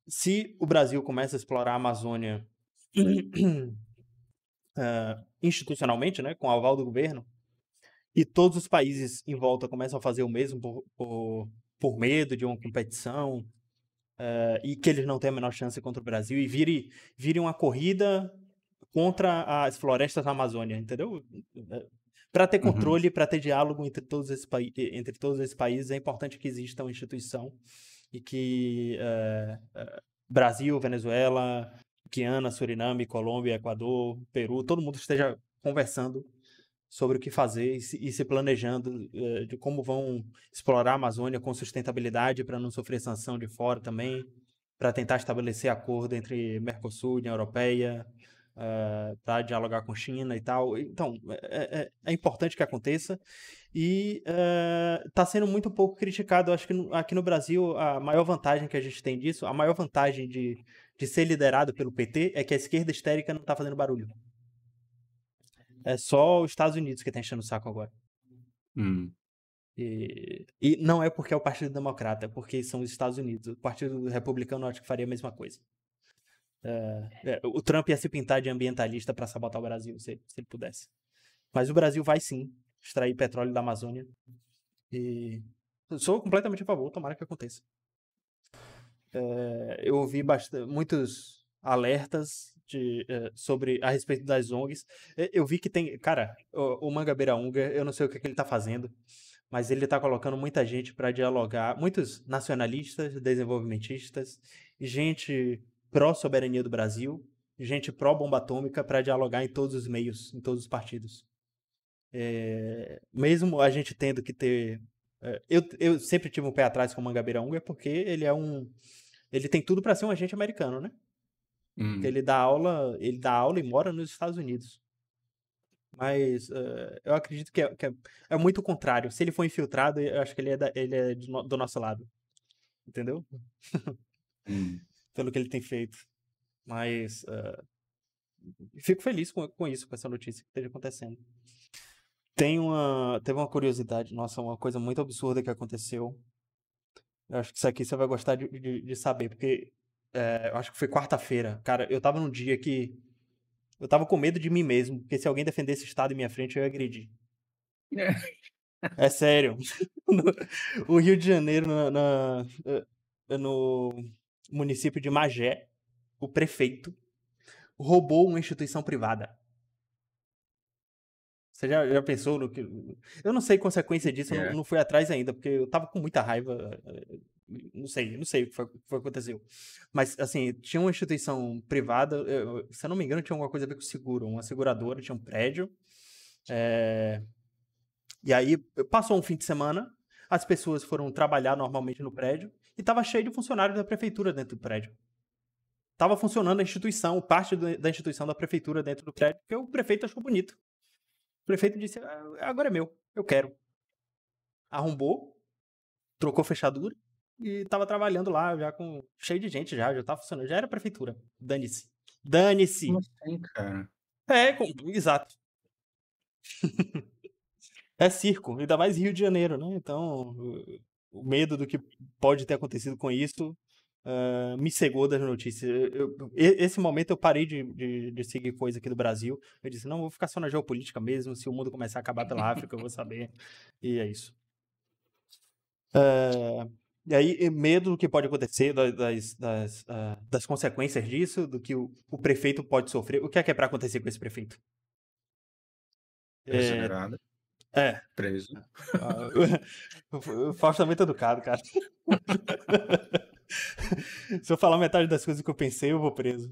se o Brasil começa a explorar a Amazônia institucionalmente, né, com o aval do governo, e todos os países em volta começam a fazer o mesmo por medo de uma competição, e que eles não têm a menor chance contra o Brasil, e vire uma corrida contra as florestas da Amazônia, entendeu? Para ter Uhum. controle, para ter diálogo entre todos esses países, é importante que exista uma instituição e que Brasil, Venezuela, Guiana, Suriname, Colômbia, Equador, Peru, todo mundo esteja conversando sobre o que fazer e se planejando de como vão explorar a Amazônia com sustentabilidade para não sofrer sanção de fora também, para tentar estabelecer acordo entre Mercosul, União Europeia, para dialogar com China e tal. Então, é importante que aconteça e está sendo muito pouco criticado. Eu acho que aqui no Brasil, a maior vantagem que a gente tem disso, a maior vantagem de ser liderado pelo PT é que a esquerda histérica não está fazendo barulho. É só os Estados Unidos que está enchendo o saco agora. Hum. E não é porque é o Partido Democrata, é porque são os Estados Unidos. O Partido Republicano eu acho que faria a mesma coisa. O Trump ia se pintar de ambientalista para sabotar o Brasil, se ele pudesse. Mas o Brasil vai sim extrair petróleo da Amazônia. E eu sou completamente a favor, tomara que aconteça. Eu ouvi muitos alertas sobre a respeito das ONGs. Eu vi que tem. Cara, o Mangabeira Unga, eu não sei o que ele tá fazendo, mas ele tá colocando muita gente para dialogar, muitos nacionalistas, desenvolvimentistas, gente pró-soberania do Brasil, gente pró-bomba atômica para dialogar em todos os meios, em todos os partidos. Mesmo a gente tendo que ter. Eu sempre tive um pé atrás com o Mangabeira Unga porque ele tem tudo para ser um agente americano, né? Hum. Ele dá aula e mora nos Estados Unidos. Mas eu acredito que é muito o contrário. Se ele for infiltrado, eu acho que ele é do nosso lado. Entendeu? Hum. Pelo que ele tem feito. Mas fico feliz com isso, com essa notícia que esteja acontecendo. Teve uma curiosidade, nossa, uma coisa muito absurda que aconteceu. Eu acho que isso aqui você vai gostar de saber, porque eu acho que foi quarta-feira. Cara, eu tava num dia que eu tava com medo de mim mesmo, porque se alguém defendesse o Estado em minha frente, eu ia agredir. É sério. O Rio de Janeiro, no município de Magé, o prefeito roubou uma instituição privada. Você já pensou no que. Eu não sei consequência disso, eu não fui atrás ainda, porque eu tava com muita raiva não sei o que foi que aconteceu. Mas, assim, tinha uma instituição privada, se eu não me engano, tinha alguma coisa a ver com seguro, uma seguradora, tinha um prédio, e aí passou um fim de semana, as pessoas foram trabalhar normalmente no prédio, e tava cheio de funcionários da prefeitura dentro do prédio. Tava funcionando a instituição, parte da instituição da prefeitura dentro do prédio, porque o prefeito achou bonito. O prefeito disse, agora é meu, eu quero. Arrombou, trocou fechadura e tava trabalhando lá já com cheio de gente já tava funcionando, já era prefeitura. Dane-se. Como Dane-se. assim, cara? Exato. É circo, ainda mais Rio de Janeiro, né? Então, o medo do que pode ter acontecido com isso me cegou das notícias. Esse momento eu parei de seguir coisa aqui do Brasil. Eu disse, não, vou ficar só na geopolítica mesmo. Se o mundo começar a acabar pela África, eu vou saber. E é isso. E aí, medo do que pode acontecer, das consequências disso, do que o prefeito pode sofrer. O que é pra acontecer com esse prefeito? É, Exonerado, é, preso. o Fausto é muito educado, cara. Se eu falar metade das coisas que eu pensei, eu vou preso.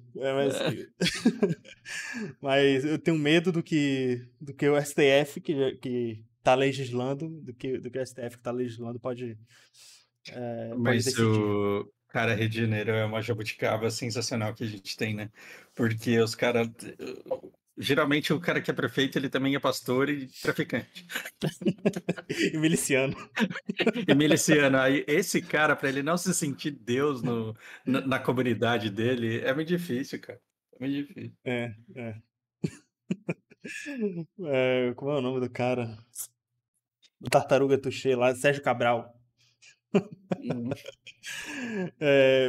Mas eu tenho medo do que o STF que tá legislando, do que o STF que tá legislando pode Mas decidir. o cara, Rio de Janeiro é uma jabuticaba sensacional que a gente tem, né? Porque os caras. Geralmente o cara que é prefeito, ele também é pastor e traficante. E miliciano. E miliciano. Aí esse cara, para ele não se sentir Deus na comunidade dele, é muito difícil, cara. É muito difícil. É. Como é o nome do cara? Do Tartaruga Touché lá, Sérgio Cabral. Hum.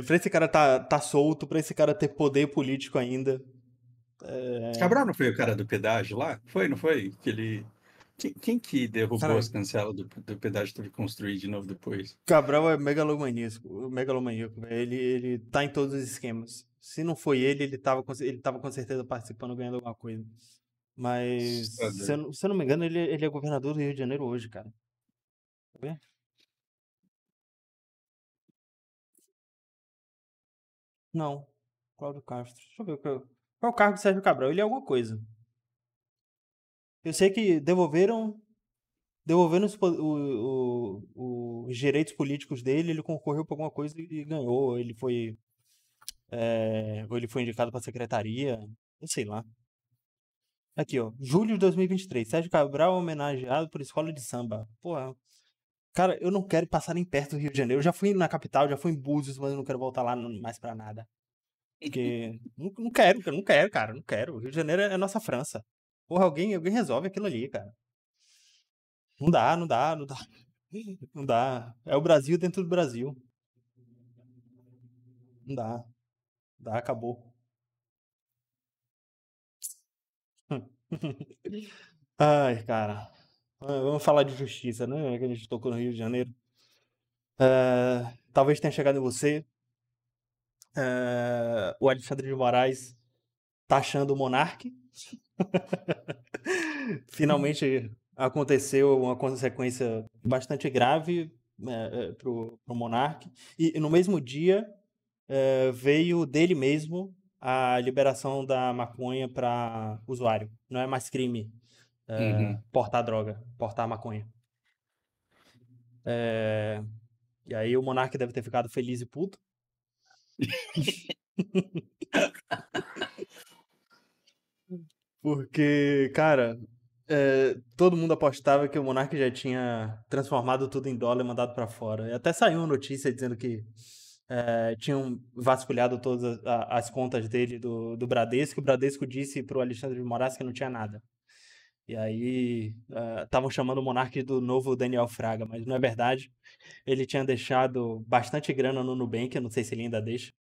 Pra esse cara tá solto, pra esse cara ter poder político ainda. Cabral não foi o cara do pedágio lá? Foi, não foi? Que ele. Quem que derrubou Cara, as cancelas do pedágio e teve que construir de novo depois? Cabral é megalomaníaco. Ele tá em todos os esquemas. Se não foi ele, ele tava com certeza participando, ganhando alguma coisa. Mas, Assustador. se eu não me engano, ele é governador do Rio de Janeiro hoje, cara. Quer ver? Não. Cláudio Castro. Deixa eu ver qual é o cargo do Sérgio Cabral. Ele é alguma coisa. Eu sei que devolveram os direitos políticos dele, ele concorreu por alguma coisa e ganhou. Ou ele foi indicado pra secretaria, eu sei lá. Aqui, ó, julho de 2023, Sérgio Cabral homenageado por escola de samba. Porra, cara, eu não quero passar nem perto do Rio de Janeiro. Eu já fui na capital, já fui em Búzios, mas eu não quero voltar lá mais pra nada. Porque não quero, cara, não quero. O Rio de Janeiro é a nossa França. Porra, alguém resolve aquilo ali, cara. Não dá. Não dá. É o Brasil dentro do Brasil. Não dá. Acabou. Ai, cara. Vamos falar de justiça, né? Que a gente tocou no Rio de Janeiro. Talvez tenha chegado em você. O Alexandre de Moraes taxando o Monark. Finalmente aconteceu uma consequência bastante grave pro Monark. E no mesmo dia veio dele mesmo a liberação da maconha para usuário. Não é mais crime Uhum. portar droga, portar maconha. E aí o Monark deve ter ficado feliz e puto. Porque, cara, todo mundo apostava que o Monark já tinha transformado tudo em dólar e mandado pra fora. E até saiu uma notícia dizendo que tinham vasculhado todas as contas dele do Bradesco. O Bradesco disse pro Alexandre de Moraes que não tinha nada. E aí estavam chamando o Monark do novo Daniel Fraga, mas não é verdade. Ele tinha deixado bastante grana no Nubank, eu não sei se ele ainda deixa.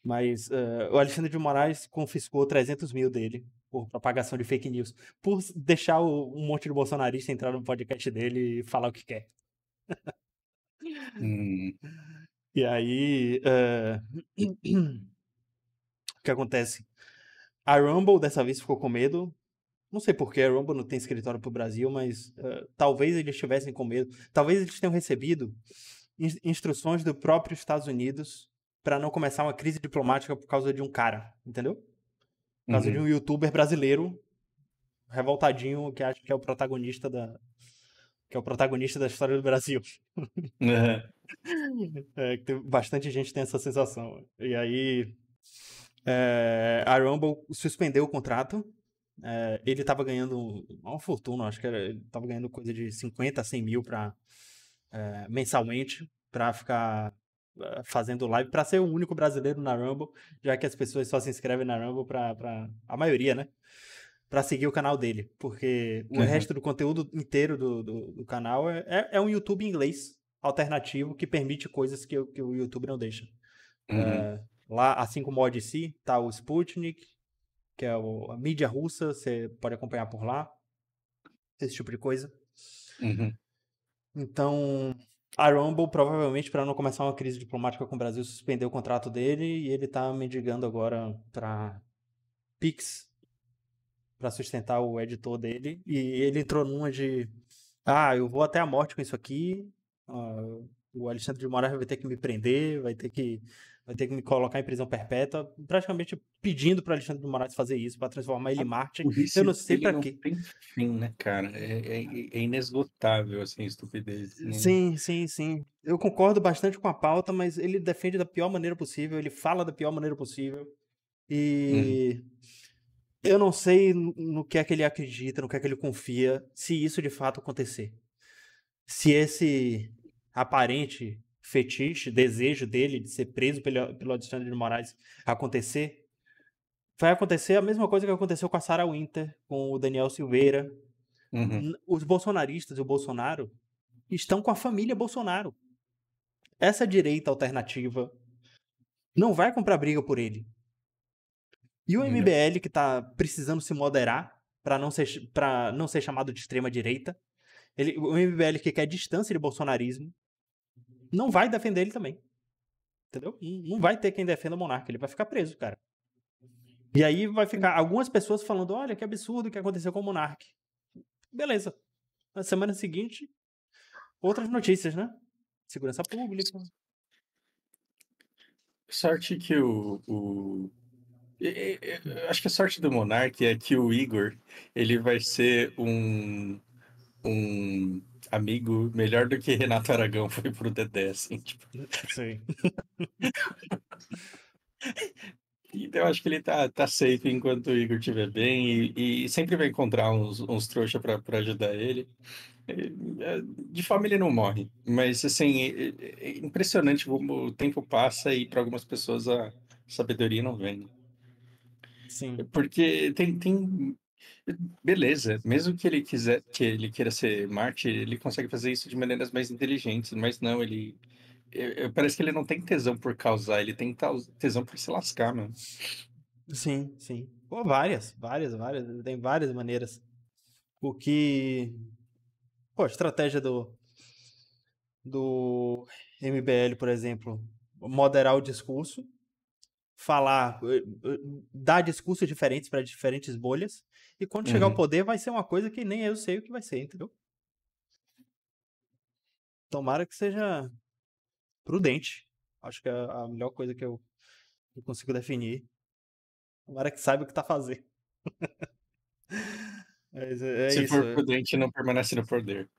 Mas o Alexandre de Moraes confiscou 300 mil dele por propagação de fake news. Por deixar um monte de bolsonarista entrar no podcast dele e falar o que quer. Hum. E aí, o que acontece? A Rumble dessa vez ficou com medo. Não sei por que a Rumble não tem escritório pro Brasil, mas talvez eles estivessem com medo. Talvez eles tenham recebido instruções do próprio Estados Unidos para não começar uma crise diplomática por causa de um cara, entendeu? Por causa de Uhum. um youtuber brasileiro revoltadinho que acha que é o protagonista da história do Brasil. Uhum. Que bastante gente tem essa sensação. E aí, a Rumble suspendeu o contrato. Ele estava ganhando uma fortuna, acho que ele estava ganhando coisa de 50 a 100 mil mensalmente para ficar fazendo live, para ser o único brasileiro na Rumble, já que as pessoas só se inscrevem na Rumble para a maioria, né? Para seguir o canal dele, porque o Uhum. resto do conteúdo inteiro do canal é um YouTube em inglês alternativo que permite coisas que o YouTube não deixa. Uhum. Lá, assim como o Odyssey, tá o Sputnik, que é a mídia russa, você pode acompanhar por lá, esse tipo de coisa. Uhum. Então, a Rumble, provavelmente, para não começar uma crise diplomática com o Brasil, suspendeu o contrato dele e ele tá mendigando agora para Pix, para sustentar o editor dele. E ele entrou numa de: eu vou até a morte com isso aqui. O Alexandre de Moraes vai ter que me prender, vai ter que me colocar em prisão perpétua, praticamente pedindo para Alexandre de Moraes fazer isso, para transformar ele A em Marte. Eu burrice não sei dele para não quê. tem fim, né, cara? É inesgotável, assim, a estupidez. Sim, sim, sim. Eu concordo bastante com a pauta, mas ele defende da pior maneira possível, ele fala da pior maneira possível. Uhum. E eu não sei no que é que ele acredita, no que é que ele confia, se isso de fato acontecer. Se esse aparente fetiche, desejo dele de ser preso pelo Alexandre de Moraes acontecer, vai acontecer a mesma coisa que aconteceu com a Sarah Winter, com o Daniel Silveira. Uhum. Os bolsonaristas e o Bolsonaro estão com a família Bolsonaro. Essa direita alternativa não vai comprar briga por ele. E o Uhum. MBL, que tá precisando se moderar para não ser chamado de extrema direita, o MBL que quer distância de bolsonarismo, não vai defender ele também. Entendeu? Não vai ter quem defenda o monarca, ele vai ficar preso, cara. E aí vai ficar algumas pessoas falando: olha, que absurdo o que aconteceu com o monarca. Beleza. Na semana seguinte, outras notícias, né? Segurança pública. Sorte que acho que a sorte do Monark é que o Igor ele vai ser um amigo melhor do que Renato Aragão foi pro Dedé, assim, tipo. Sim. Então eu acho que ele tá safe enquanto o Igor estiver bem e sempre vai encontrar uns trouxa pra ajudar ele. De fome ele não morre, mas assim, é impressionante como o tempo passa e para algumas pessoas a sabedoria não vem. Sim. Porque beleza, mesmo que ele queira ser mártir, ele consegue fazer isso de maneiras mais inteligentes, mas não, parece que ele não tem tesão por causar, ele tem tesão por se lascar, mano. Sim, sim. Pô, várias, várias, várias. Tem várias maneiras. O que. Pô, a estratégia do MBL, por exemplo, moderar o discurso, falar, dar discursos diferentes para diferentes bolhas, e quando chegar ao Uhum, poder vai ser uma coisa que nem eu sei o que vai ser, entendeu? Tomara que seja prudente. Acho que é a melhor coisa que eu consigo definir. Tomara que saiba o que tá fazendo. Mas é se isso. for prudente, não permanece no poder.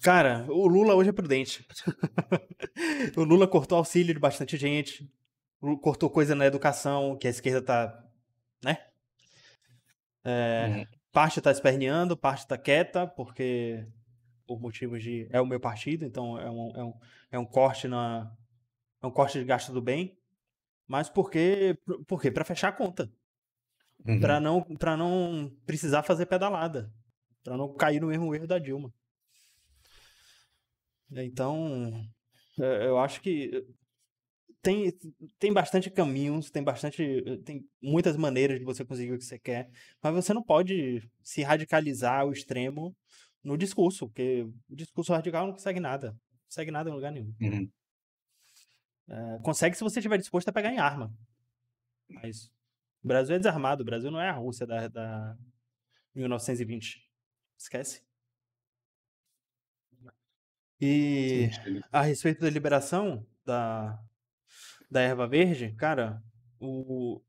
Cara, o Lula hoje é prudente. O Lula cortou auxílio de bastante gente, cortou coisa na educação, que a esquerda tá, né? Uhum, Parte tá esperneando, parte tá quieta, porque por motivos de é o meu partido, então é um corte é um corte de gasto do bem, mas porque para fechar a conta, para uhum, não para não precisar fazer pedalada, para não cair no mesmo erro da Dilma. Então, eu acho que tem, tem bastante caminhos, tem muitas maneiras de você conseguir o que você quer, mas você não pode se radicalizar ao extremo no discurso, porque o discurso radical não consegue nada em lugar nenhum. uhum. Consegue se você estiver disposto a pegar em arma, mas o Brasil é desarmado, o Brasil não é a Rússia da 1920. Esquece. E Sentido. a respeito da liberação da erva verde, cara,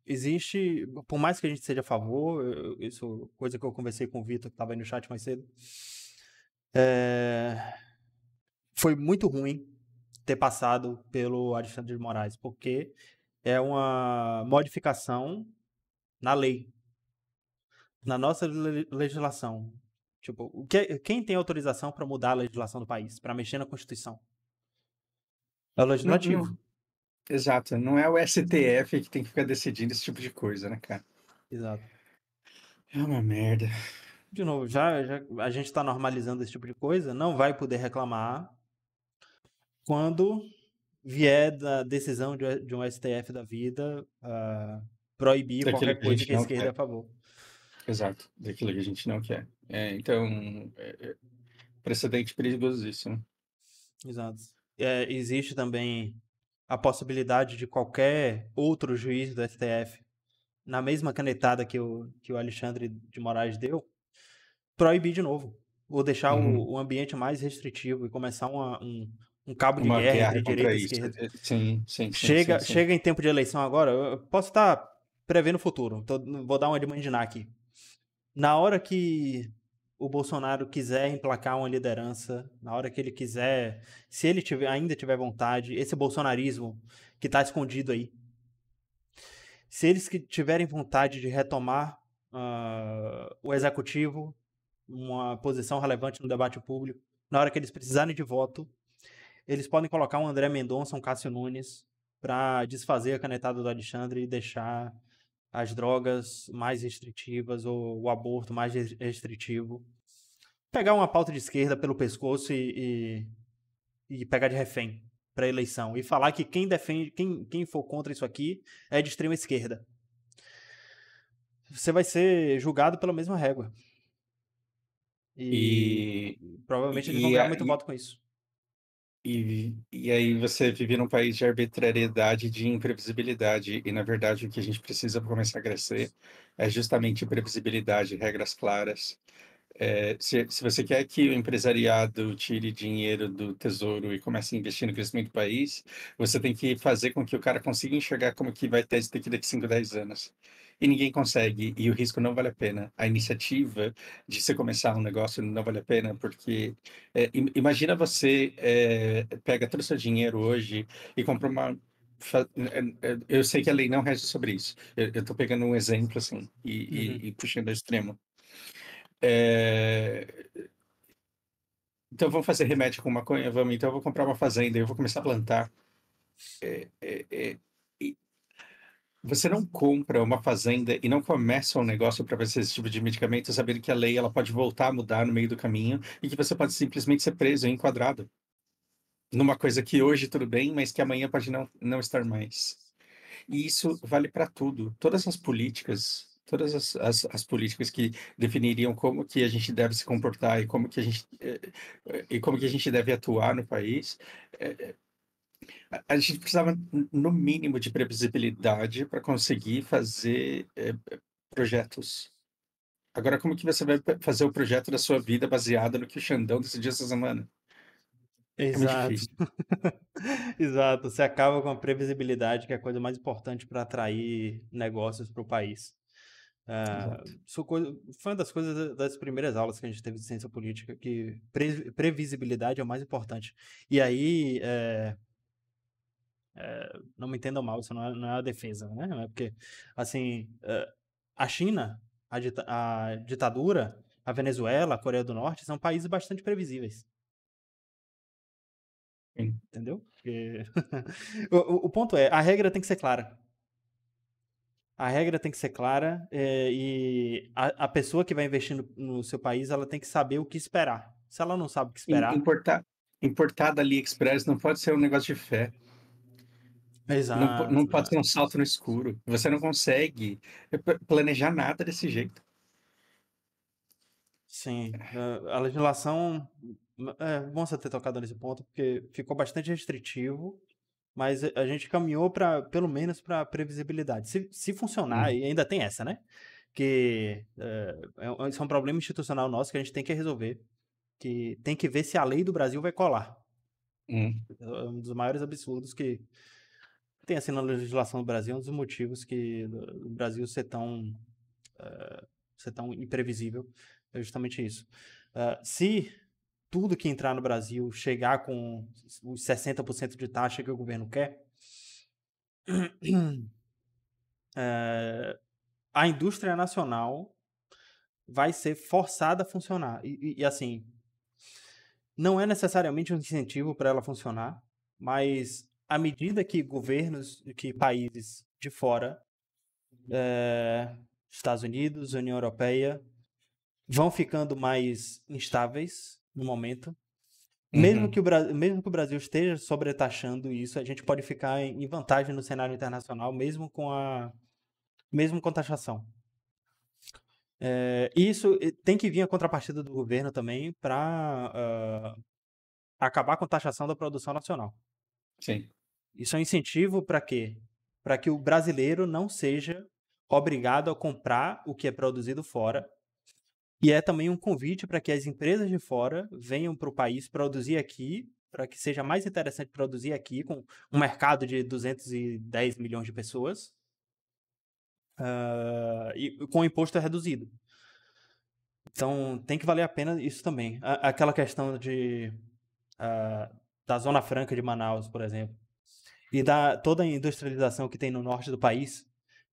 existe, por mais que a gente seja a favor, isso coisa que eu conversei com o Vitor, que estava aí no chat mais cedo, é, foi muito ruim ter passado pelo Alexandre de Moraes, porque é uma modificação na lei, na nossa legislação. Tipo, quem tem autorização para mudar a legislação do país, para mexer na Constituição? É o Não, legislativo. exato, não é o STF que tem que ficar decidindo esse tipo de coisa, né, cara? Exato. É uma merda. De novo, já a gente está normalizando esse tipo de coisa, não vai poder reclamar quando vier da decisão de um STF da vida proibir Daquilo qualquer que a coisa gente que a não esquerda é quer. a favor. Exato, daquilo que a gente não quer. Então, precedente perigosíssimo. Exato. Existe também a possibilidade de qualquer outro juiz do STF, na mesma canetada que o Alexandre de Moraes deu, proibir de novo. Ou deixar Uhum. o ambiente mais restritivo e começar um cabo de Uma guerra guerra entre contra direita e isso. esquerda. Sim, sim, sim, sim, sim. Chega em tempo de eleição agora, eu posso estar prevendo o futuro, vou dar uma de mandinar aqui. Na hora que o Bolsonaro quiser emplacar uma liderança, na hora que ele quiser, se ele ainda tiver vontade, esse bolsonarismo que está escondido aí, se eles que tiverem vontade de retomar o executivo, uma posição relevante no debate público, na hora que eles precisarem de voto, eles podem colocar um André Mendonça, um Cássio Nunes, para desfazer a canetada do Alexandre e deixar as drogas mais restritivas ou o aborto mais restritivo. Pegar uma pauta de esquerda pelo pescoço e pegar de refém para a eleição. E falar que quem defende, quem for contra isso aqui é de extrema esquerda. Você vai ser julgado pela mesma régua. E E, provavelmente eles vão e, ganhar a- muito voto com isso. e aí você vive num país de arbitrariedade, de imprevisibilidade, e na verdade o que a gente precisa para começar a crescer é justamente previsibilidade, regras claras. Se você quer que o empresariado tire dinheiro do tesouro e comece a investir no crescimento do país, você tem que fazer com que o cara consiga enxergar como que vai ter isso daqui 5, 10 anos. E ninguém consegue, e o risco não vale a pena. A iniciativa de você começar um negócio não vale a pena, porque imagina você pega todo o seu dinheiro hoje e compra uma. Eu sei que a lei não rege sobre isso. Eu estou pegando um exemplo assim Uhum. e puxando ao extremo. É, Então vamos fazer remédio com maconha? Vamos. Então eu vou comprar uma fazenda, eu vou começar a plantar. E você não compra uma fazenda e não começa um negócio para fazer esse tipo de medicamento, sabendo que a lei ela pode voltar a mudar no meio do caminho e que você pode simplesmente ser preso e enquadrado numa coisa que hoje tudo bem, mas que amanhã pode não estar mais. E isso vale para tudo. Todas as políticas, todas as políticas que definiriam como que a gente deve se comportar e como que a gente e como que a gente deve atuar no país, eh, a gente precisava no mínimo de previsibilidade para conseguir fazer projetos. Agora, como que você vai fazer o projeto da sua vida baseado no que o Xandão decidiu essa semana? É muito Exato. difícil. Exato. Você acaba com a previsibilidade, que é a coisa mais importante para atrair negócios para o país. Exato. Foi uma das coisas das primeiras aulas que a gente teve de ciência política, que previsibilidade é o mais importante. E aí, não me entendam mal, isso não é a defesa, né? É porque, assim, a China, a ditadura, a Venezuela, a Coreia do Norte são países bastante previsíveis. Sim. Entendeu? Porque o ponto é, a regra tem que ser clara. A regra tem que ser clara e a pessoa que vai investir no seu país, ela tem que saber o que esperar. Se ela não sabe o que esperar, Importar da AliExpress não pode ser um negócio de fé. Não exato, pode ser um salto no escuro. Você não consegue planejar nada desse jeito. sim. A legislação, é bom você ter tocado nesse ponto, porque ficou bastante restritivo, mas a gente caminhou para, pelo menos, para previsibilidade. Se funcionar, Uhum. e ainda tem essa, né? Que isso é um problema institucional nosso que a gente tem que resolver. que tem que ver se a lei do Brasil vai colar. Hum, É um dos maiores absurdos que tem assim na legislação do Brasil, é um dos motivos que o Brasil ser tão imprevisível é justamente isso. Se tudo que entrar no Brasil chegar com os 60% de taxa que o governo quer, a indústria nacional vai ser forçada a funcionar. E assim, não é necessariamente um incentivo para ela funcionar, mas à medida que governos, que países de fora, Estados Unidos, União Europeia, vão ficando mais instáveis no momento, uhum, mesmo que o Brasil esteja sobretaxando isso, a gente pode ficar em vantagem no cenário internacional, mesmo com taxação. Isso tem que vir a contrapartida do governo também para acabar com a taxação da produção nacional. sim. Isso é um incentivo para quê? Para que o brasileiro não seja obrigado a comprar o que é produzido fora. E é também um convite para que as empresas de fora venham para o país produzir aqui, para que seja mais interessante produzir aqui, com um mercado de 210 milhões de pessoas, e com o imposto reduzido. Então, tem que valer a pena isso também. Aquela questão da Zona Franca de Manaus, por exemplo, e da toda a industrialização que tem no norte do país,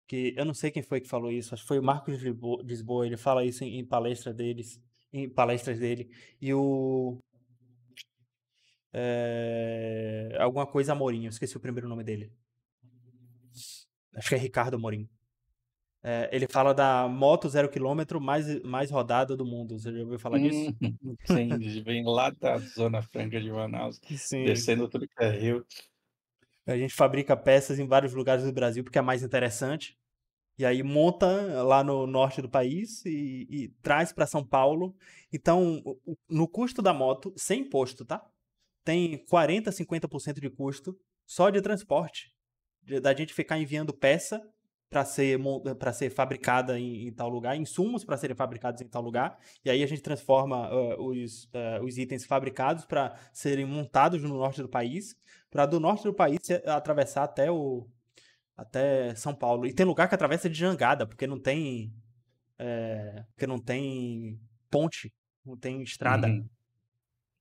que eu não sei quem foi que falou isso, acho que foi o Marcos Lisboa, ele fala isso em palestras dele, e alguma coisa Amorim, eu esqueci o primeiro nome dele. Acho que é Ricardo Amorim. Ele fala da moto 0 km mais rodada do mundo. Você já ouviu falar disso? Hum, sim, vem lá da Zona Franca de Manaus, Sim. descendo tudo que é rio. A gente fabrica peças em vários lugares do Brasil porque é mais interessante. E aí monta lá no norte do país e traz para São Paulo. Então, no custo da moto, sem imposto, tá? Tem 40, 50% de custo só de transporte. Da gente ficar enviando peça para ser fabricada em tal lugar, insumos para serem fabricados em tal lugar, e aí a gente transforma os itens fabricados para serem montados no norte do país, para do norte do país atravessar até São Paulo. E tem lugar que atravessa de jangada, porque não tem ponte, não tem estrada. Uhum,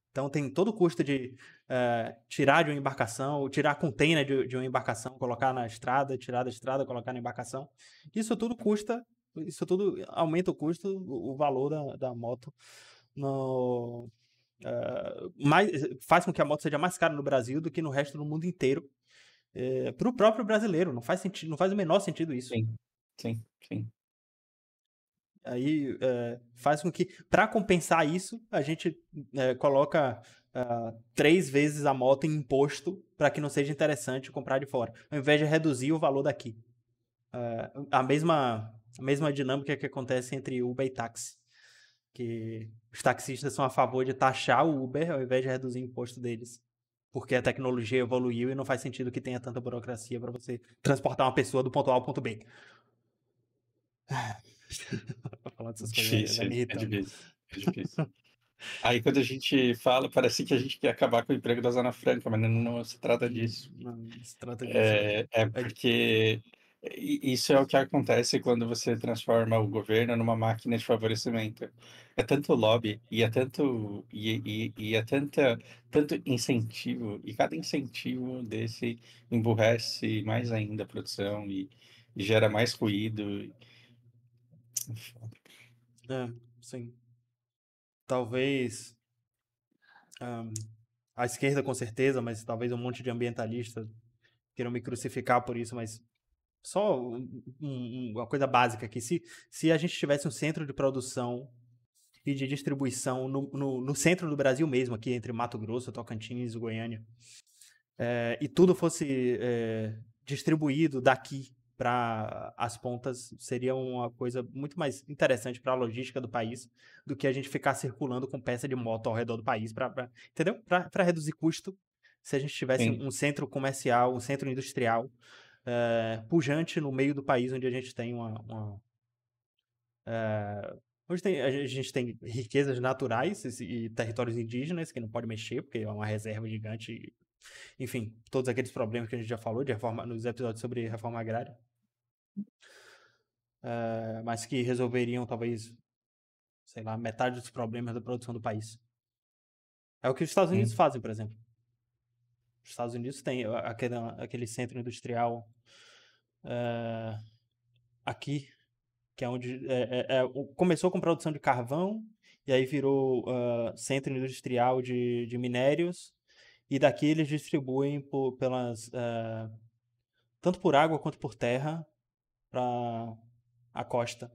Então tem todo o custo de tirar de uma embarcação, tirar container de uma embarcação, colocar na estrada, tirar da estrada, colocar na embarcação. Isso tudo aumenta o custo, o valor da moto. No, faz com que a moto seja mais cara no Brasil do que no resto do mundo inteiro. Para o próprio brasileiro, não faz sentido, não faz o menor sentido isso. sim, sim, sim. Aí faz com que, para compensar isso, a gente coloca 3 vezes a moto em imposto para que não seja interessante comprar de fora, ao invés de reduzir o valor daqui. A mesma dinâmica que acontece entre Uber e táxi, que os taxistas são a favor de taxar o Uber ao invés de reduzir o imposto deles, porque a tecnologia evoluiu e não faz sentido que tenha tanta burocracia para você transportar uma pessoa do ponto A ao ponto B. Falar dessas coisas vai Difícil, me é irritando. difícil, é difícil. Aí quando a gente fala, parece que a gente quer acabar com o emprego da Zona Franca, mas não se trata disso. Não se trata disso, não. É É, porque isso é o que acontece quando você transforma o governo numa máquina de favorecimento. É tanto lobby e é tanto é tanto incentivo, e cada incentivo desse emburrece mais ainda a produção e gera mais ruído. sim. Talvez a esquerda com certeza, mas talvez um monte de ambientalistas queiram me crucificar por isso, mas só uma coisa básica aqui. Se a gente tivesse um centro de produção e de distribuição no centro do Brasil mesmo, aqui entre Mato Grosso, Tocantins e Goiânia, e tudo fosse distribuído daqui para as pontas, seria uma coisa muito mais interessante para a logística do país do que a gente ficar circulando com peça de moto ao redor do país, entendeu? Para reduzir custo. Se a gente tivesse Sim, um centro comercial, um centro industrial pujante no meio do país, onde a gente tem A gente tem riquezas naturais e territórios indígenas que não pode mexer, porque é uma reserva gigante. Enfim, todos aqueles problemas que a gente já falou de reforma, nos episódios sobre reforma agrária. Mas que resolveriam, talvez, sei lá, metade dos problemas da produção do país. É o que os Estados Unidos Hum, fazem, por exemplo. Os Estados Unidos têm aquele centro industrial aqui, que é onde começou com produção de carvão, e aí virou centro industrial de minérios, e daqui eles distribuem tanto por água quanto por terra para a costa.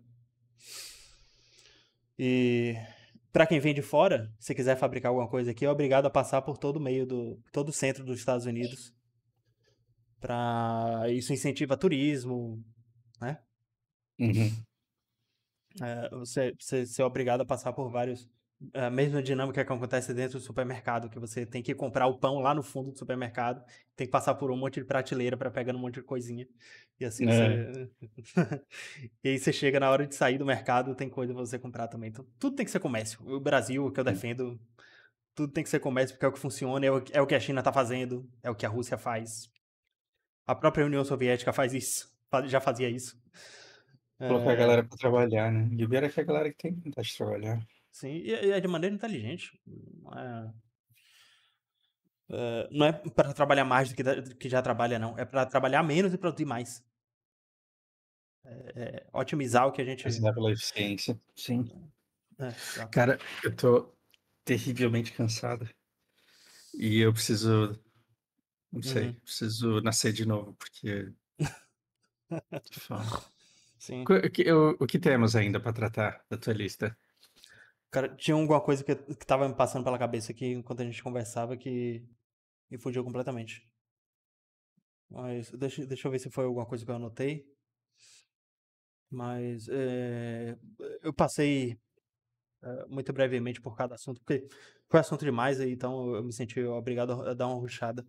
E para quem vem de fora, se quiser fabricar alguma coisa aqui, é obrigado a passar por todo o centro dos Estados Unidos. Isso incentiva turismo, né? uhum. Você é obrigado a passar por vários. A mesma dinâmica que acontece dentro do supermercado, que você tem que comprar o pão lá no fundo do supermercado, tem que passar por um monte de prateleira para pegar um monte de coisinha. E assim É, você. E aí você chega na hora de sair do mercado, tem coisa pra você comprar também. Então, tudo tem que ser comércio. O Brasil, o que eu defendo, tudo tem que ser comércio porque é o que funciona, é o que a China tá fazendo, é o que a Rússia faz. A própria União Soviética faz isso, já fazia isso. colocar a É, galera pra trabalhar, né? Libera que a galera que tem vontade de trabalhar. sim, e é de maneira inteligente. Não é para trabalhar mais do que já trabalha, não. É para trabalhar menos e produzir mais. Otimizar o que a gente. Prezar pela eficiência. Sim. Exato. Cara, eu tô terrivelmente cansado. E eu preciso, não sei, Uhum. preciso nascer de novo, porque tô fome. Sim. O que temos ainda pra tratar da tua lista? Cara, tinha alguma coisa que tava me passando pela cabeça aqui enquanto a gente conversava que me fugiu completamente. Mas deixa eu ver se foi alguma coisa que eu anotei. Mas eu passei muito brevemente por cada assunto, porque foi assunto demais, aí, então eu me senti obrigado a dar uma rushada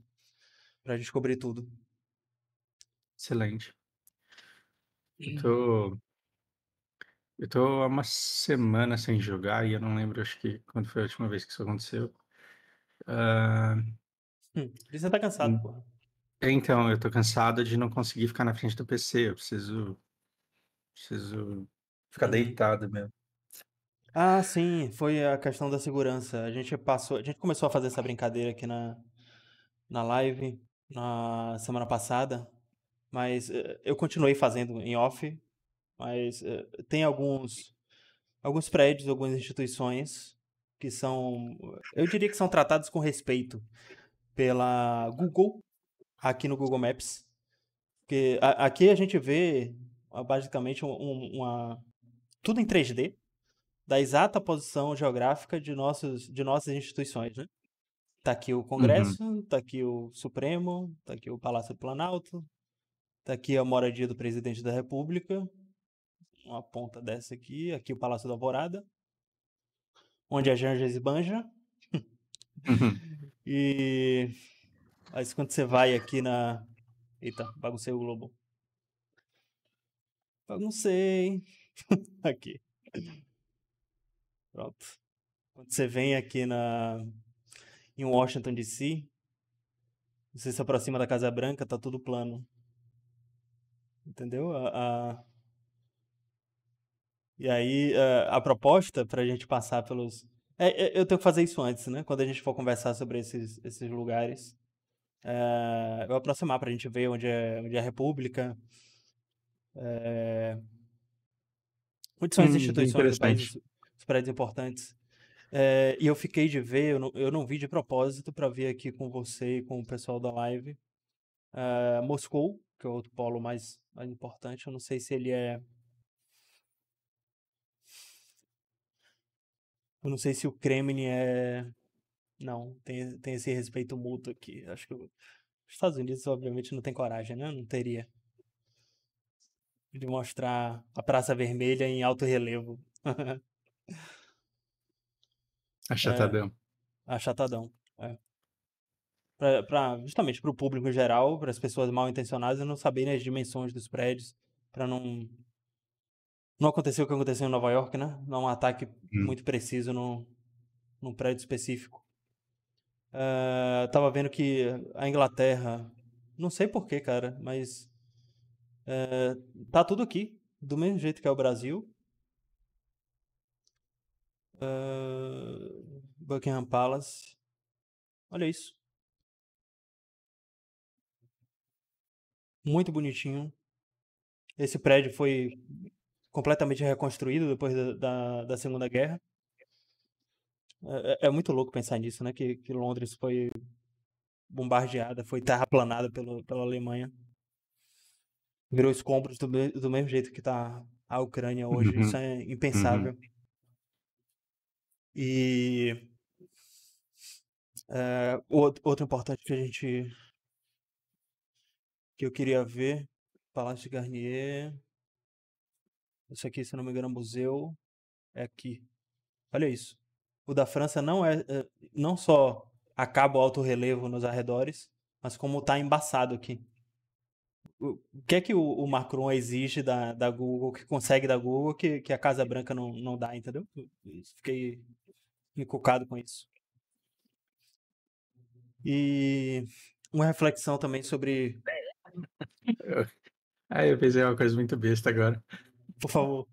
pra gente cobrir tudo. Excelente. Eu tô, eu tô há uma semana sem jogar e eu não lembro, acho que quando foi a última vez que isso aconteceu. Ah, Você tá cansado, porra. então, eu tô cansado de não conseguir ficar na frente do PC. Eu preciso ficar Uhum. deitado mesmo. Ah, sim, foi a questão da segurança. A gente começou a fazer essa brincadeira aqui na live na semana passada, mas eu continuei fazendo em off, mas tem alguns prédios, algumas instituições que são, eu diria que são tratados com respeito pela Google, aqui no Google Maps, porque aqui a gente vê basicamente tudo em 3D, da exata posição geográfica de nossas instituições, né? Tá aqui o Uhum, Congresso, tá aqui o Supremo, tá aqui o Palácio do Planalto, tá aqui a moradia do Presidente da República, uma ponta dessa aqui o Palácio da Alvorada, onde a Janja esbanja. uhum. E mas quando você vai aqui na... Eita, baguncei o globo. Baguncei. Aqui, pronto. Quando você vem aqui em Washington, D.C., você se aproxima da Casa Branca, tá tudo plano. Entendeu? E aí, a proposta pra gente passar pelos. Eu tenho que fazer isso antes, né? Quando a gente for conversar sobre esses lugares. Eu aproximar pra gente ver onde é a República, onde são as instituições do país, Interessante. os prédios importantes. E eu fiquei de ver, eu não vi de propósito pra ver aqui com você e com o pessoal da live. Moscou, que é o outro polo mais importante. Eu não sei se ele é. Eu não sei se o Kremlin é. Não, tem esse respeito mútuo aqui. Acho que os Estados Unidos, obviamente, não tem coragem, né? Não teria. De mostrar a Praça Vermelha em alto relevo. É, Achatadão. achatadão. É. Justamente para o público em geral, para as pessoas mal intencionadas não saberem as dimensões dos prédios, para não Não aconteceu o que aconteceu em Nova York, né? Não é um ataque Hum. muito preciso num prédio específico. Tava vendo que a Inglaterra, não sei por quê, cara, mas tá tudo aqui, do mesmo jeito que é o Brasil. Buckingham Palace, olha isso, muito bonitinho. Esse prédio foi completamente reconstruído depois da Segunda Guerra. É muito louco pensar nisso, né? Que Londres foi bombardeada, foi terraplanada pela Alemanha. Virou escombros do mesmo jeito que tá a Ucrânia hoje. Isso Uhum, é uhum. impensável. E outro importante que eu queria ver, Palácio de Garnier. Isso aqui, se não me engano, é museu. É aqui. Olha isso. O da França não só acaba o alto relevo nos arredores, mas como tá embaçado aqui. O que é que o Macron exige da Google, que consegue da Google, que a Casa Branca não dá, entendeu? Fiquei encucado com isso. E uma reflexão também sobre, Eu- eu pensei uma coisa muito besta agora. por favor.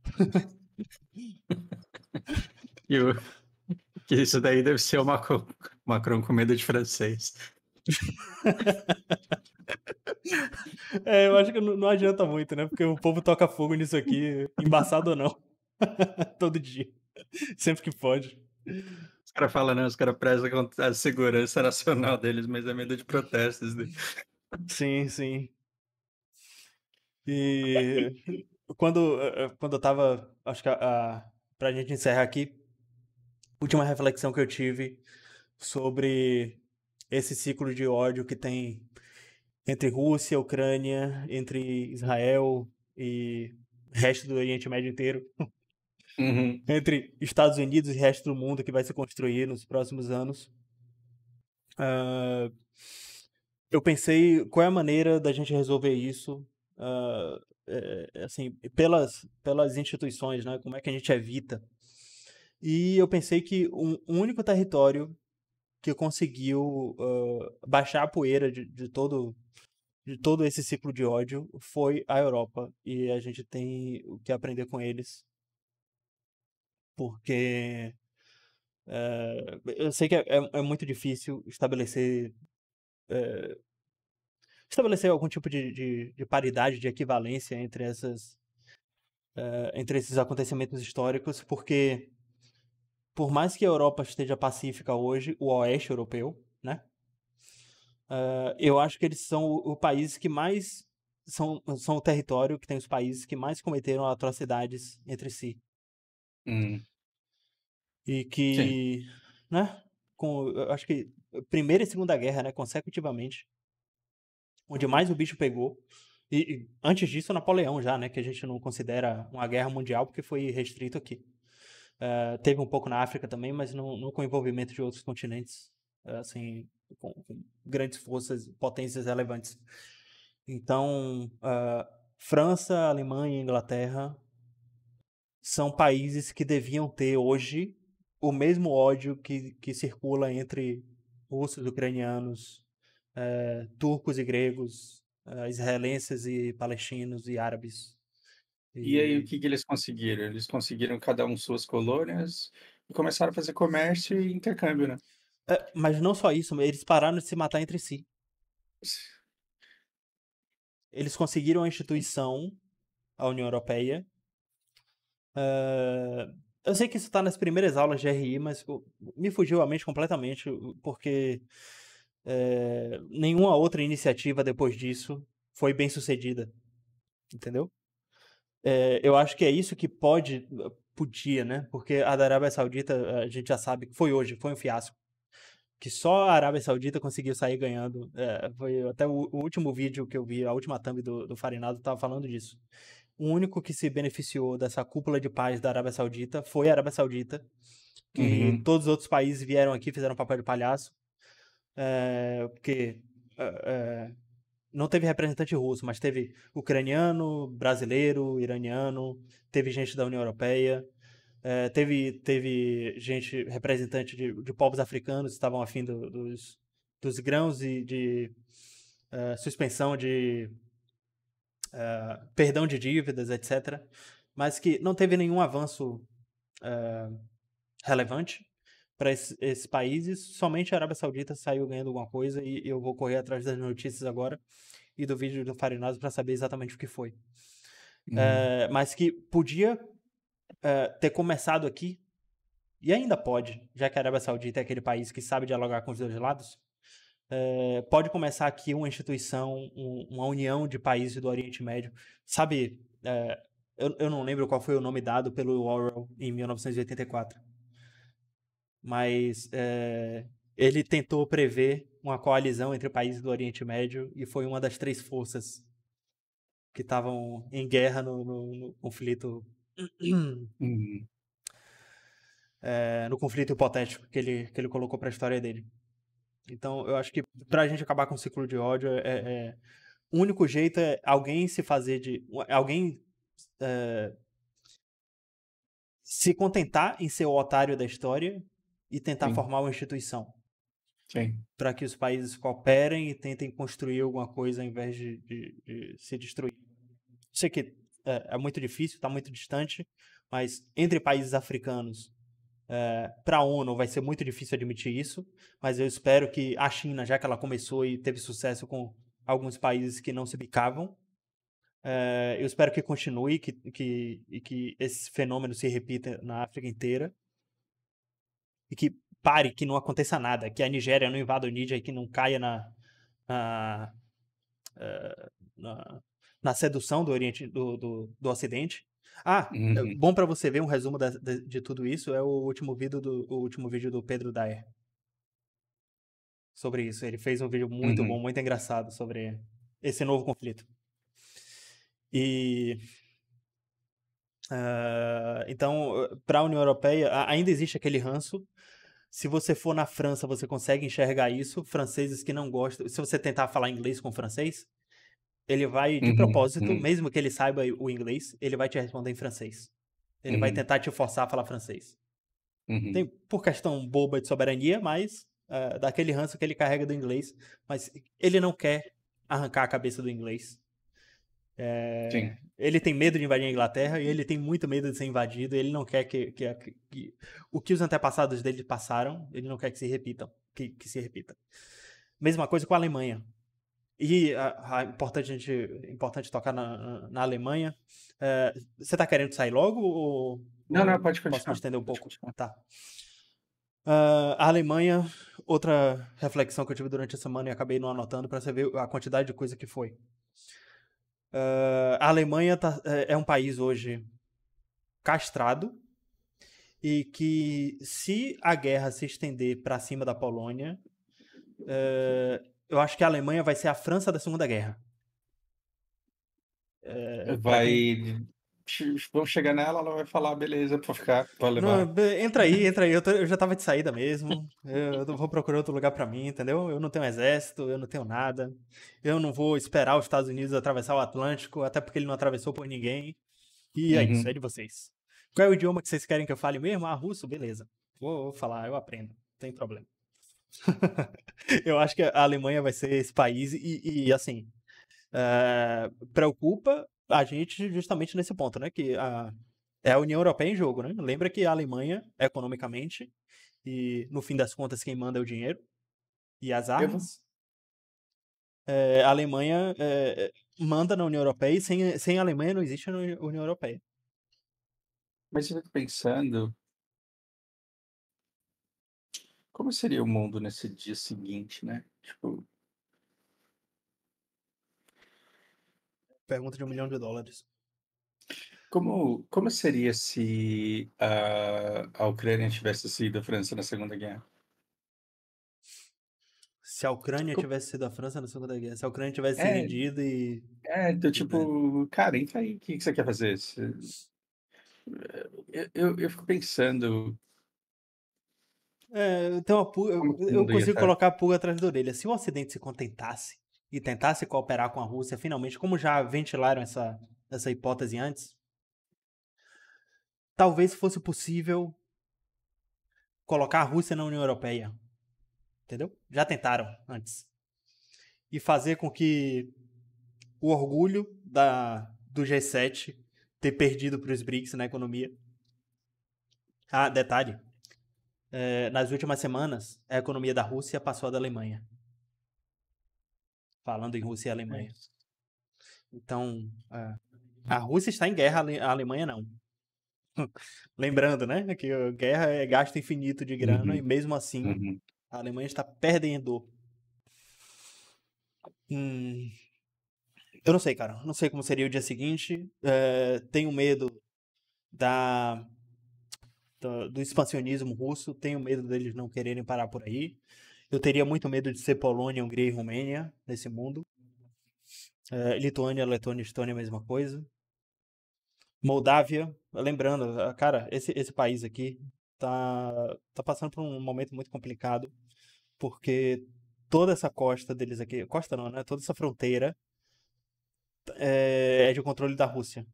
Que, o- que isso daí deve ser o Macron com medo de francês. Eu acho que não adianta muito, né? Porque o povo toca fogo nisso aqui, embaçado ou não. Todo dia. Sempre que pode. Os caras falam, não, os caras prezam contra a segurança nacional deles, mas é medo de protestos. Né? Sim, sim. E quando eu tava. Acho que pra gente encerrar aqui, última reflexão que eu tive sobre esse ciclo de ódio que tem entre Rússia, Ucrânia, entre Israel e resto do Oriente Médio inteiro, Uhum, entre Estados Unidos e resto do mundo que vai se construir nos próximos anos. Ah, eu pensei qual é a maneira da gente resolver isso, assim, pelas instituições, né? Como é que a gente evita? E eu pensei que um único território que conseguiu baixar a poeira de todo esse ciclo de ódio foi a Europa. E a gente tem o que aprender com eles, porque eu sei que é muito difícil estabelecer algum tipo de paridade, de equivalência entre esses acontecimentos históricos, porque por mais que a Europa esteja pacífica hoje, o oeste europeu, né? Eu acho que eles são o país que mais são o território que tem os países que mais cometeram atrocidades entre si. uhum. E Sim. que, né, eu acho que Primeira e Segunda Guerra, né, consecutivamente, onde mais o bicho pegou. E antes disso, Napoleão já, né, que a gente não considera uma guerra mundial porque foi restrito aqui. Teve um pouco na África também, mas não com envolvimento de outros continentes, assim, com grandes forças, potências relevantes. Então, França, Alemanha e Inglaterra são países que deviam ter hoje o mesmo ódio que circula entre russos, ucranianos, turcos e gregos, israelenses e palestinos e árabes. E aí, o E, que que eles conseguiram? Eles conseguiram cada um suas colônias e começaram a fazer comércio e intercâmbio, né? mas não só isso, eles pararam de se matar entre si. Eles conseguiram a instituição, a União Europeia. Eu sei que isso está nas primeiras aulas de RI, mas me fugiu a mente completamente, porque nenhuma outra iniciativa depois disso foi bem sucedida, entendeu? Eu acho que é isso que podia, né? Porque a da Arábia Saudita, a gente já sabe que foi hoje, foi um fiasco. Que só a Arábia Saudita conseguiu sair ganhando. Foi até o último vídeo que eu vi, a última thumb do Farinado, estava falando disso. O único que se beneficiou dessa cúpula de paz da Arábia Saudita foi a Arábia Saudita, que Uhum. todos os outros países vieram aqui e fizeram papel de palhaço, porque não teve representante russo, mas teve ucraniano, brasileiro, iraniano, teve gente da União Europeia, teve gente, representante de povos africanos que estavam afim dos grãos e de suspensão de perdão de dívidas, etc. Mas que não teve nenhum avanço relevante para esses países. Somente a Arábia Saudita saiu ganhando alguma coisa e eu vou correr atrás das notícias agora e do vídeo do Farinazzo para saber exatamente o que foi. Mas que podia ter começado aqui, e ainda pode, já que a Arábia Saudita é aquele país que sabe dialogar com os dois lados, pode começar aqui uma instituição, uma união de países do Oriente Médio. Sabe, eu não lembro qual foi o nome dado pelo Orwell em 1984, mas ele tentou prever uma coalizão entre países do Oriente Médio e foi uma das 3 forças que estavam em guerra no conflito Uhum. no conflito hipotético que ele colocou para a história dele. Então, eu acho que pra gente acabar com o ciclo de ódio, o único jeito é alguém se fazer de. Alguém se contentar em ser o otário da história e tentar Sim, formar uma instituição sim. para que os países cooperem e tentem construir alguma coisa ao invés de se destruir. Sei que é muito difícil, está muito distante, mas entre países africanos, para a ONU vai ser muito difícil admitir isso, mas eu espero que a China, já que ela começou e teve sucesso com alguns países que não se bicavam, eu espero que continue e que esse fenômeno se repita na África inteira e que pare, que não aconteça nada, que a Nigéria não invada o Níger e que não caia na, na, na sedução do Oriente do Ocidente. Uhum. Bom para você ver um resumo de tudo isso é o último vídeo do Pedro Daer sobre isso. Ele fez um vídeo muito bom, Uhum. muito engraçado sobre esse novo conflito. E então, para a União Europeia, ainda existe aquele ranço. Se você for na França, você consegue enxergar isso. Franceses que não gostam. Se você tentar falar inglês com francês, ele vai, de Uhum. propósito, Uhum. mesmo que ele saiba o inglês, ele vai te responder em francês. Ele vai Uhum. tentar te forçar a falar francês. Tem Uhum. por questão boba de soberania, mas daquele ranço que ele carrega do inglês. Mas ele não quer arrancar a cabeça do inglês. Sim, Ele tem medo de invadir a Inglaterra e ele tem muito medo de ser invadido. Ele não quer que o que os antepassados dele passaram, ele não quer que se repitam, que se repita. Mesma coisa com a Alemanha. E importante tocar na Alemanha. Você está querendo sair logo não, não, ou pode posso me continuar. estender um Pode pouco? continuar. Tá. A Alemanha, outra reflexão que eu tive durante a semana e acabei não anotando para você ver a quantidade de coisa que foi. A Alemanha é um país hoje castrado e que, se a guerra se estender para cima da Polônia, eu acho que a Alemanha vai ser a França da Segunda Guerra. Para quem. Vai. Vamos chegar nela, ela vai falar, beleza, pode ficar, pode Não, levar. entra aí, entra aí. Eu já tava de saída mesmo. Eu vou procurar outro lugar para mim, entendeu? Eu não tenho exército, eu não tenho nada. Eu não vou esperar os Estados Unidos atravessar o Atlântico, até porque ele não atravessou por ninguém. E é isso, é Uhum. de vocês. Qual é o idioma que vocês querem que eu fale mesmo? Russo? Beleza. Vou falar, eu aprendo. Não tem problema. Eu acho que a Alemanha vai ser esse país e assim, preocupa a gente justamente nesse ponto, né? Que é a União Europeia em jogo, né? Lembra que a Alemanha, economicamente, e no fim das contas, quem manda é o dinheiro e as Eu vou. armas. A Alemanha manda na União Europeia e sem a Alemanha não existe a União Europeia. Mas eu fico pensando, como seria o mundo nesse dia seguinte, né? Tipo, Pergunta de US$ 1 milhão. como seria se a Ucrânia tivesse sido a França na Segunda Guerra? Se a Ucrânia Co- tivesse sido a França na Segunda Guerra, se a Ucrânia tivesse se É, rendido e então, tudo bem. tipo, cara, entra aí, o que que você quer fazer? Eu fico pensando Tem uma como que o eu mundo ia consigo estar. colocar a pulga atrás da orelha. Se o Ocidente se contentasse, e tentasse cooperar com a Rússia, finalmente, como já ventilaram essa hipótese antes, talvez fosse possível colocar a Rússia na União Europeia, entendeu? Já tentaram antes. E fazer com que o orgulho do G7 ter perdido para os BRICS na economia. Ah, detalhe, nas últimas semanas, a economia da Rússia passou a da Alemanha. Falando em Rússia e Alemanha. Então, a Rússia está em guerra, a Alemanha não. Lembrando, né, que a guerra é gasto infinito de grana e Uhum, mesmo assim uhum, a Alemanha está perdendo. Eu não sei, cara. Não sei como seria o dia seguinte. Tenho medo da, do expansionismo russo. Tenho medo deles não quererem parar por aí. Eu teria muito medo de ser Polônia, Hungria e Romênia nesse mundo. Lituânia, Letônia, Estônia, a mesma coisa. Moldávia, lembrando, cara, esse país aqui tá passando por um momento muito complicado, porque toda essa costa deles aqui, costa não, né? Toda essa fronteira é de controle da Rússia.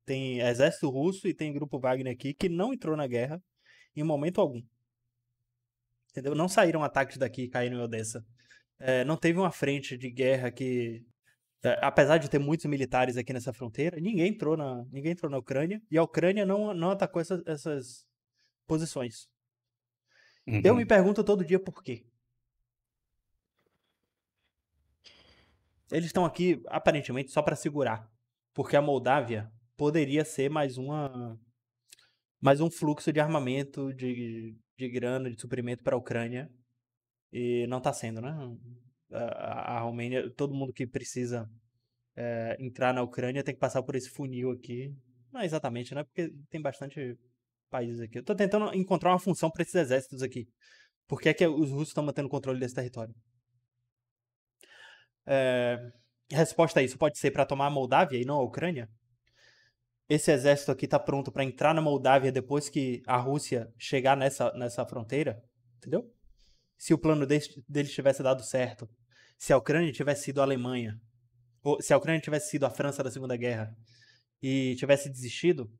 Tem exército russo e tem grupo Wagner aqui que não entrou na guerra em momento algum. Entendeu? Não saíram ataques daqui e caíram em Odessa. Não teve uma frente de guerra que, apesar de ter muitos militares aqui nessa fronteira, ninguém entrou na Ucrânia e a Ucrânia não atacou essas posições. Eu me uhum, pergunto todo dia por quê. Eles estão aqui aparentemente só para segurar, porque a Moldávia poderia ser mais um fluxo de armamento, de grana, de suprimento para a Ucrânia. E não está sendo, né? A Romênia, todo mundo que precisa entrar na Ucrânia tem que passar por esse funil aqui. Não é exatamente, né? Porque tem bastante países aqui. Eu tô tentando encontrar uma função para esses exércitos aqui. Por que é que os russos estão mantendo o controle desse território? Resposta a isso pode ser para tomar a Moldávia e não a Ucrânia? Esse exército aqui está pronto para entrar na Moldávia depois que a Rússia chegar nessa fronteira? Entendeu? Se o plano deles tivesse dado certo, se a Ucrânia tivesse sido a Alemanha, ou se a Ucrânia tivesse sido a França da Segunda Guerra e tivesse desistido,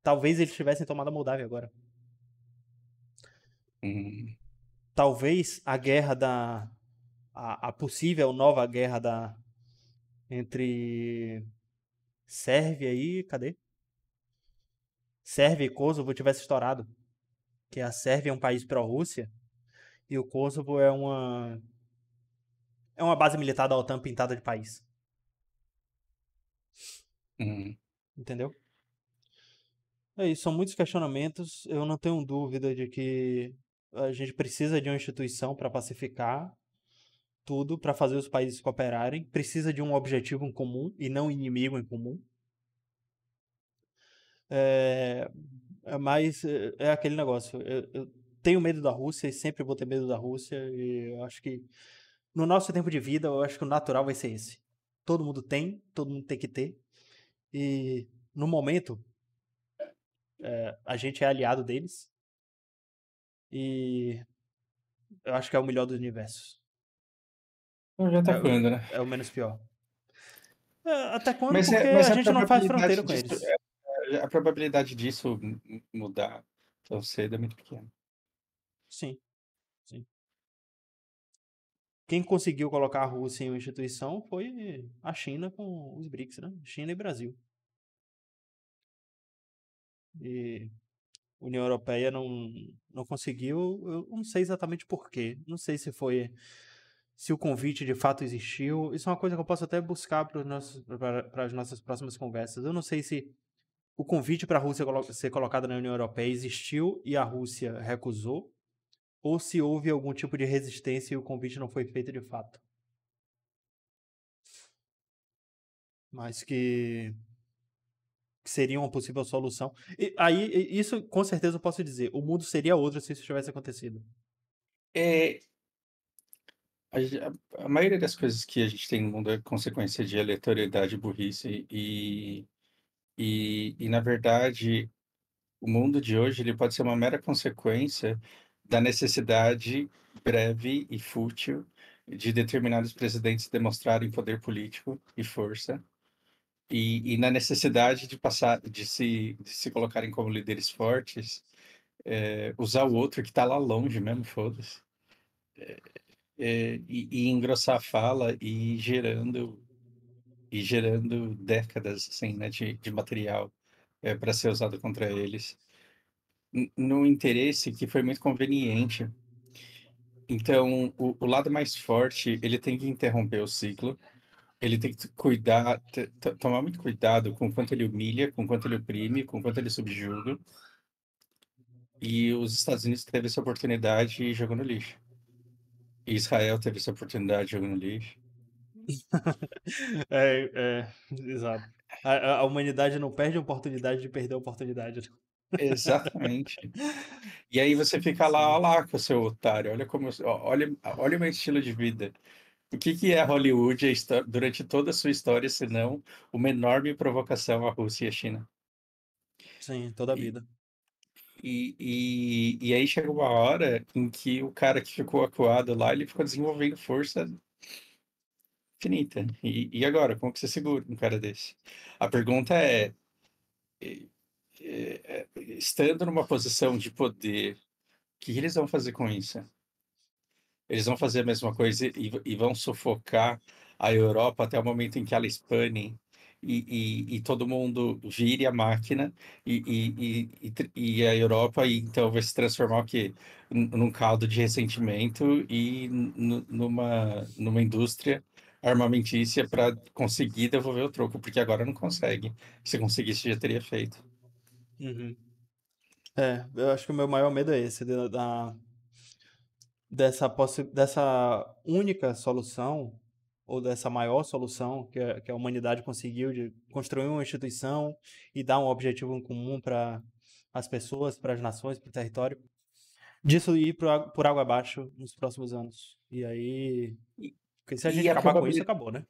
talvez eles tivessem tomado a Moldávia agora. uhum, Talvez a guerra a possível nova guerra entre Sérvia e cadê? Sérvia e Kosovo tivesse estourado, que a Sérvia é um país pró-Rússia e o Kosovo é uma base militar da OTAN pintada de país, uhum. entendeu? É isso, são muitos questionamentos. Eu não tenho dúvida de que a gente precisa de uma instituição para pacificar tudo, para fazer os países cooperarem. Precisa de um objetivo em comum e não inimigo em comum. É, mas é aquele negócio. Eu tenho medo da Rússia e sempre vou ter medo da Rússia. E eu acho que no nosso tempo de vida, eu acho que o natural vai ser esse. Todo mundo tem que ter. E no momento, a gente é aliado deles. E eu acho que é o melhor dos universos. Então já tá quando, né? É o menos pior. Até quando? Mas, Porque mas a gente não faz fronteira com eles. a probabilidade disso mudar tão cedo é muito pequena. Sim, sim. Quem conseguiu colocar a Rússia em uma instituição foi a China com os BRICS, né? China e Brasil. E a União Europeia não conseguiu. Eu não sei exatamente por quê. Não sei se o convite de fato existiu. Isso é uma coisa que eu posso até buscar para as nossas próximas conversas. Eu não sei se o convite para a Rússia ser colocada na União Europeia existiu e a Rússia recusou, ou se houve algum tipo de resistência e o convite não foi feito de fato. Mas que seria uma possível solução. E aí, isso com certeza eu posso dizer, o mundo seria outro se isso tivesse acontecido. É, a maioria das coisas que a gente tem no mundo é consequência de aleatoriedade e burrice, e na verdade, o mundo de hoje ele pode ser uma mera consequência da necessidade breve e fútil de determinados presidentes demonstrarem poder político e força, e na necessidade de passar, de se colocarem como líderes fortes, usar o outro que está lá longe mesmo, foda-se, e engrossar a fala e gerando décadas assim, né, de material para ser usado contra eles, no interesse que foi muito conveniente. Então, o lado mais forte, ele tem que interromper o ciclo, ele tem que cuidar, tomar muito cuidado com quanto ele humilha, com quanto ele oprime, com quanto ele subjuga. E os Estados Unidos teve essa oportunidade e jogou no lixo. E Israel teve essa oportunidade e jogou no lixo. Exato. A humanidade não perde a oportunidade de perder a oportunidade. Exatamente. E aí você fica lá, Sim, ó lá com o seu otário, olha como, olha o meu estilo de vida. O que que é Hollywood durante toda a sua história, senão uma enorme provocação à Rússia e à China? sim, toda a E, vida. e aí chega uma hora em que o cara que ficou acuado lá, ele ficou desenvolvendo força infinita. E agora, como que você segura um cara desse? A pergunta é, estando numa posição de poder, o que eles vão fazer com isso? Eles vão fazer a mesma coisa e vão sufocar a Europa até o momento em que ela espane e todo mundo vire a máquina e a Europa então vai se transformar o quê? Num caldo de ressentimento e numa indústria armamentícia para conseguir devolver o troco, porque agora não consegue. Se conseguisse, já teria feito. Uhum. Eu acho que o meu maior medo é esse, dessa única solução, ou dessa maior solução que a humanidade conseguiu de construir uma instituição e dar um objetivo em comum para as pessoas, para as nações, para o território, disso ir por água abaixo nos próximos anos. E aí, E, porque se a gente e a acabar com isso, probabilidade acabou, né?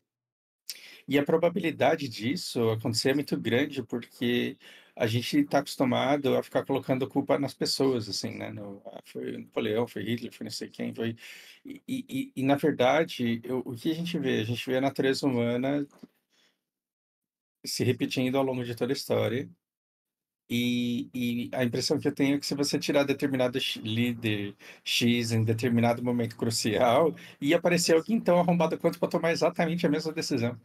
E a probabilidade disso acontecer é muito grande, porque a gente está acostumado a ficar colocando culpa nas pessoas, assim, né? Foi Napoleão, foi Hitler, foi não sei quem, foi. Na verdade, o que a gente vê? A gente vê a natureza humana se repetindo ao longo de toda a história. E a impressão que eu tenho é que se você tirar determinado líder X em determinado momento crucial, ia aparecer alguém tão arrombado quanto para tomar exatamente a mesma decisão.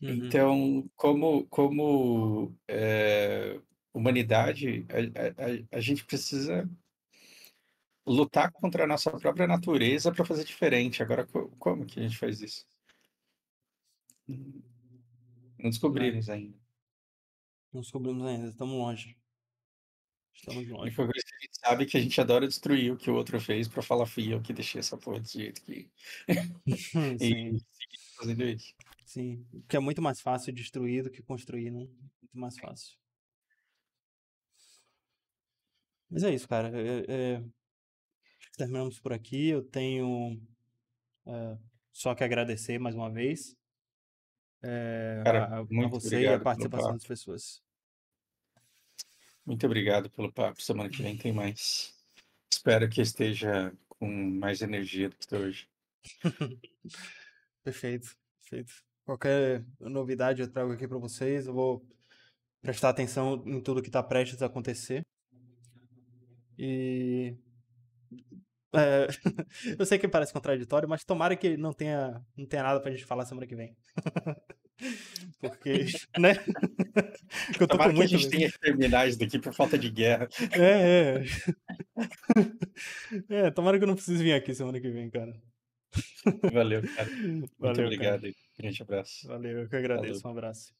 Uhum. Então, como humanidade, a gente precisa lutar contra a nossa própria natureza para fazer diferente. Agora, como que a gente faz isso? Não É, descobrimos ainda. não descobrimos ainda, estamos longe. Estamos A longe. única coisa que a gente sabe é que a gente adora destruir o que o outro fez para falar, fui eu que deixei essa porra desse jeito aqui. E Sim, seguir fazendo isso. sim. Porque é muito mais fácil destruir do que construir, né? Muito mais fácil. Mas é isso, cara. Acho que terminamos por aqui. Eu tenho só que agradecer mais uma vez Cara, a muito você e a obrigado pelo participação papo. das pessoas. Muito obrigado pelo papo. Semana que vem tem mais. Espero que esteja com mais energia do que hoje. Perfeito, perfeito. Qualquer novidade eu trago aqui para vocês. Eu vou prestar atenção em tudo que está prestes a acontecer. E é, eu sei que parece contraditório, mas tomara que não tenha nada pra gente falar semana que vem. Porque, né? Que eu tô com Tomara que a muito gente medo. tenha que terminar isso daqui por falta de guerra. É, é. Tomara que eu não precise vir aqui semana que vem, cara. Valeu, cara. Muito Valeu, cara. obrigado. Grande abraço. Valeu, eu que Falou. agradeço. Um abraço.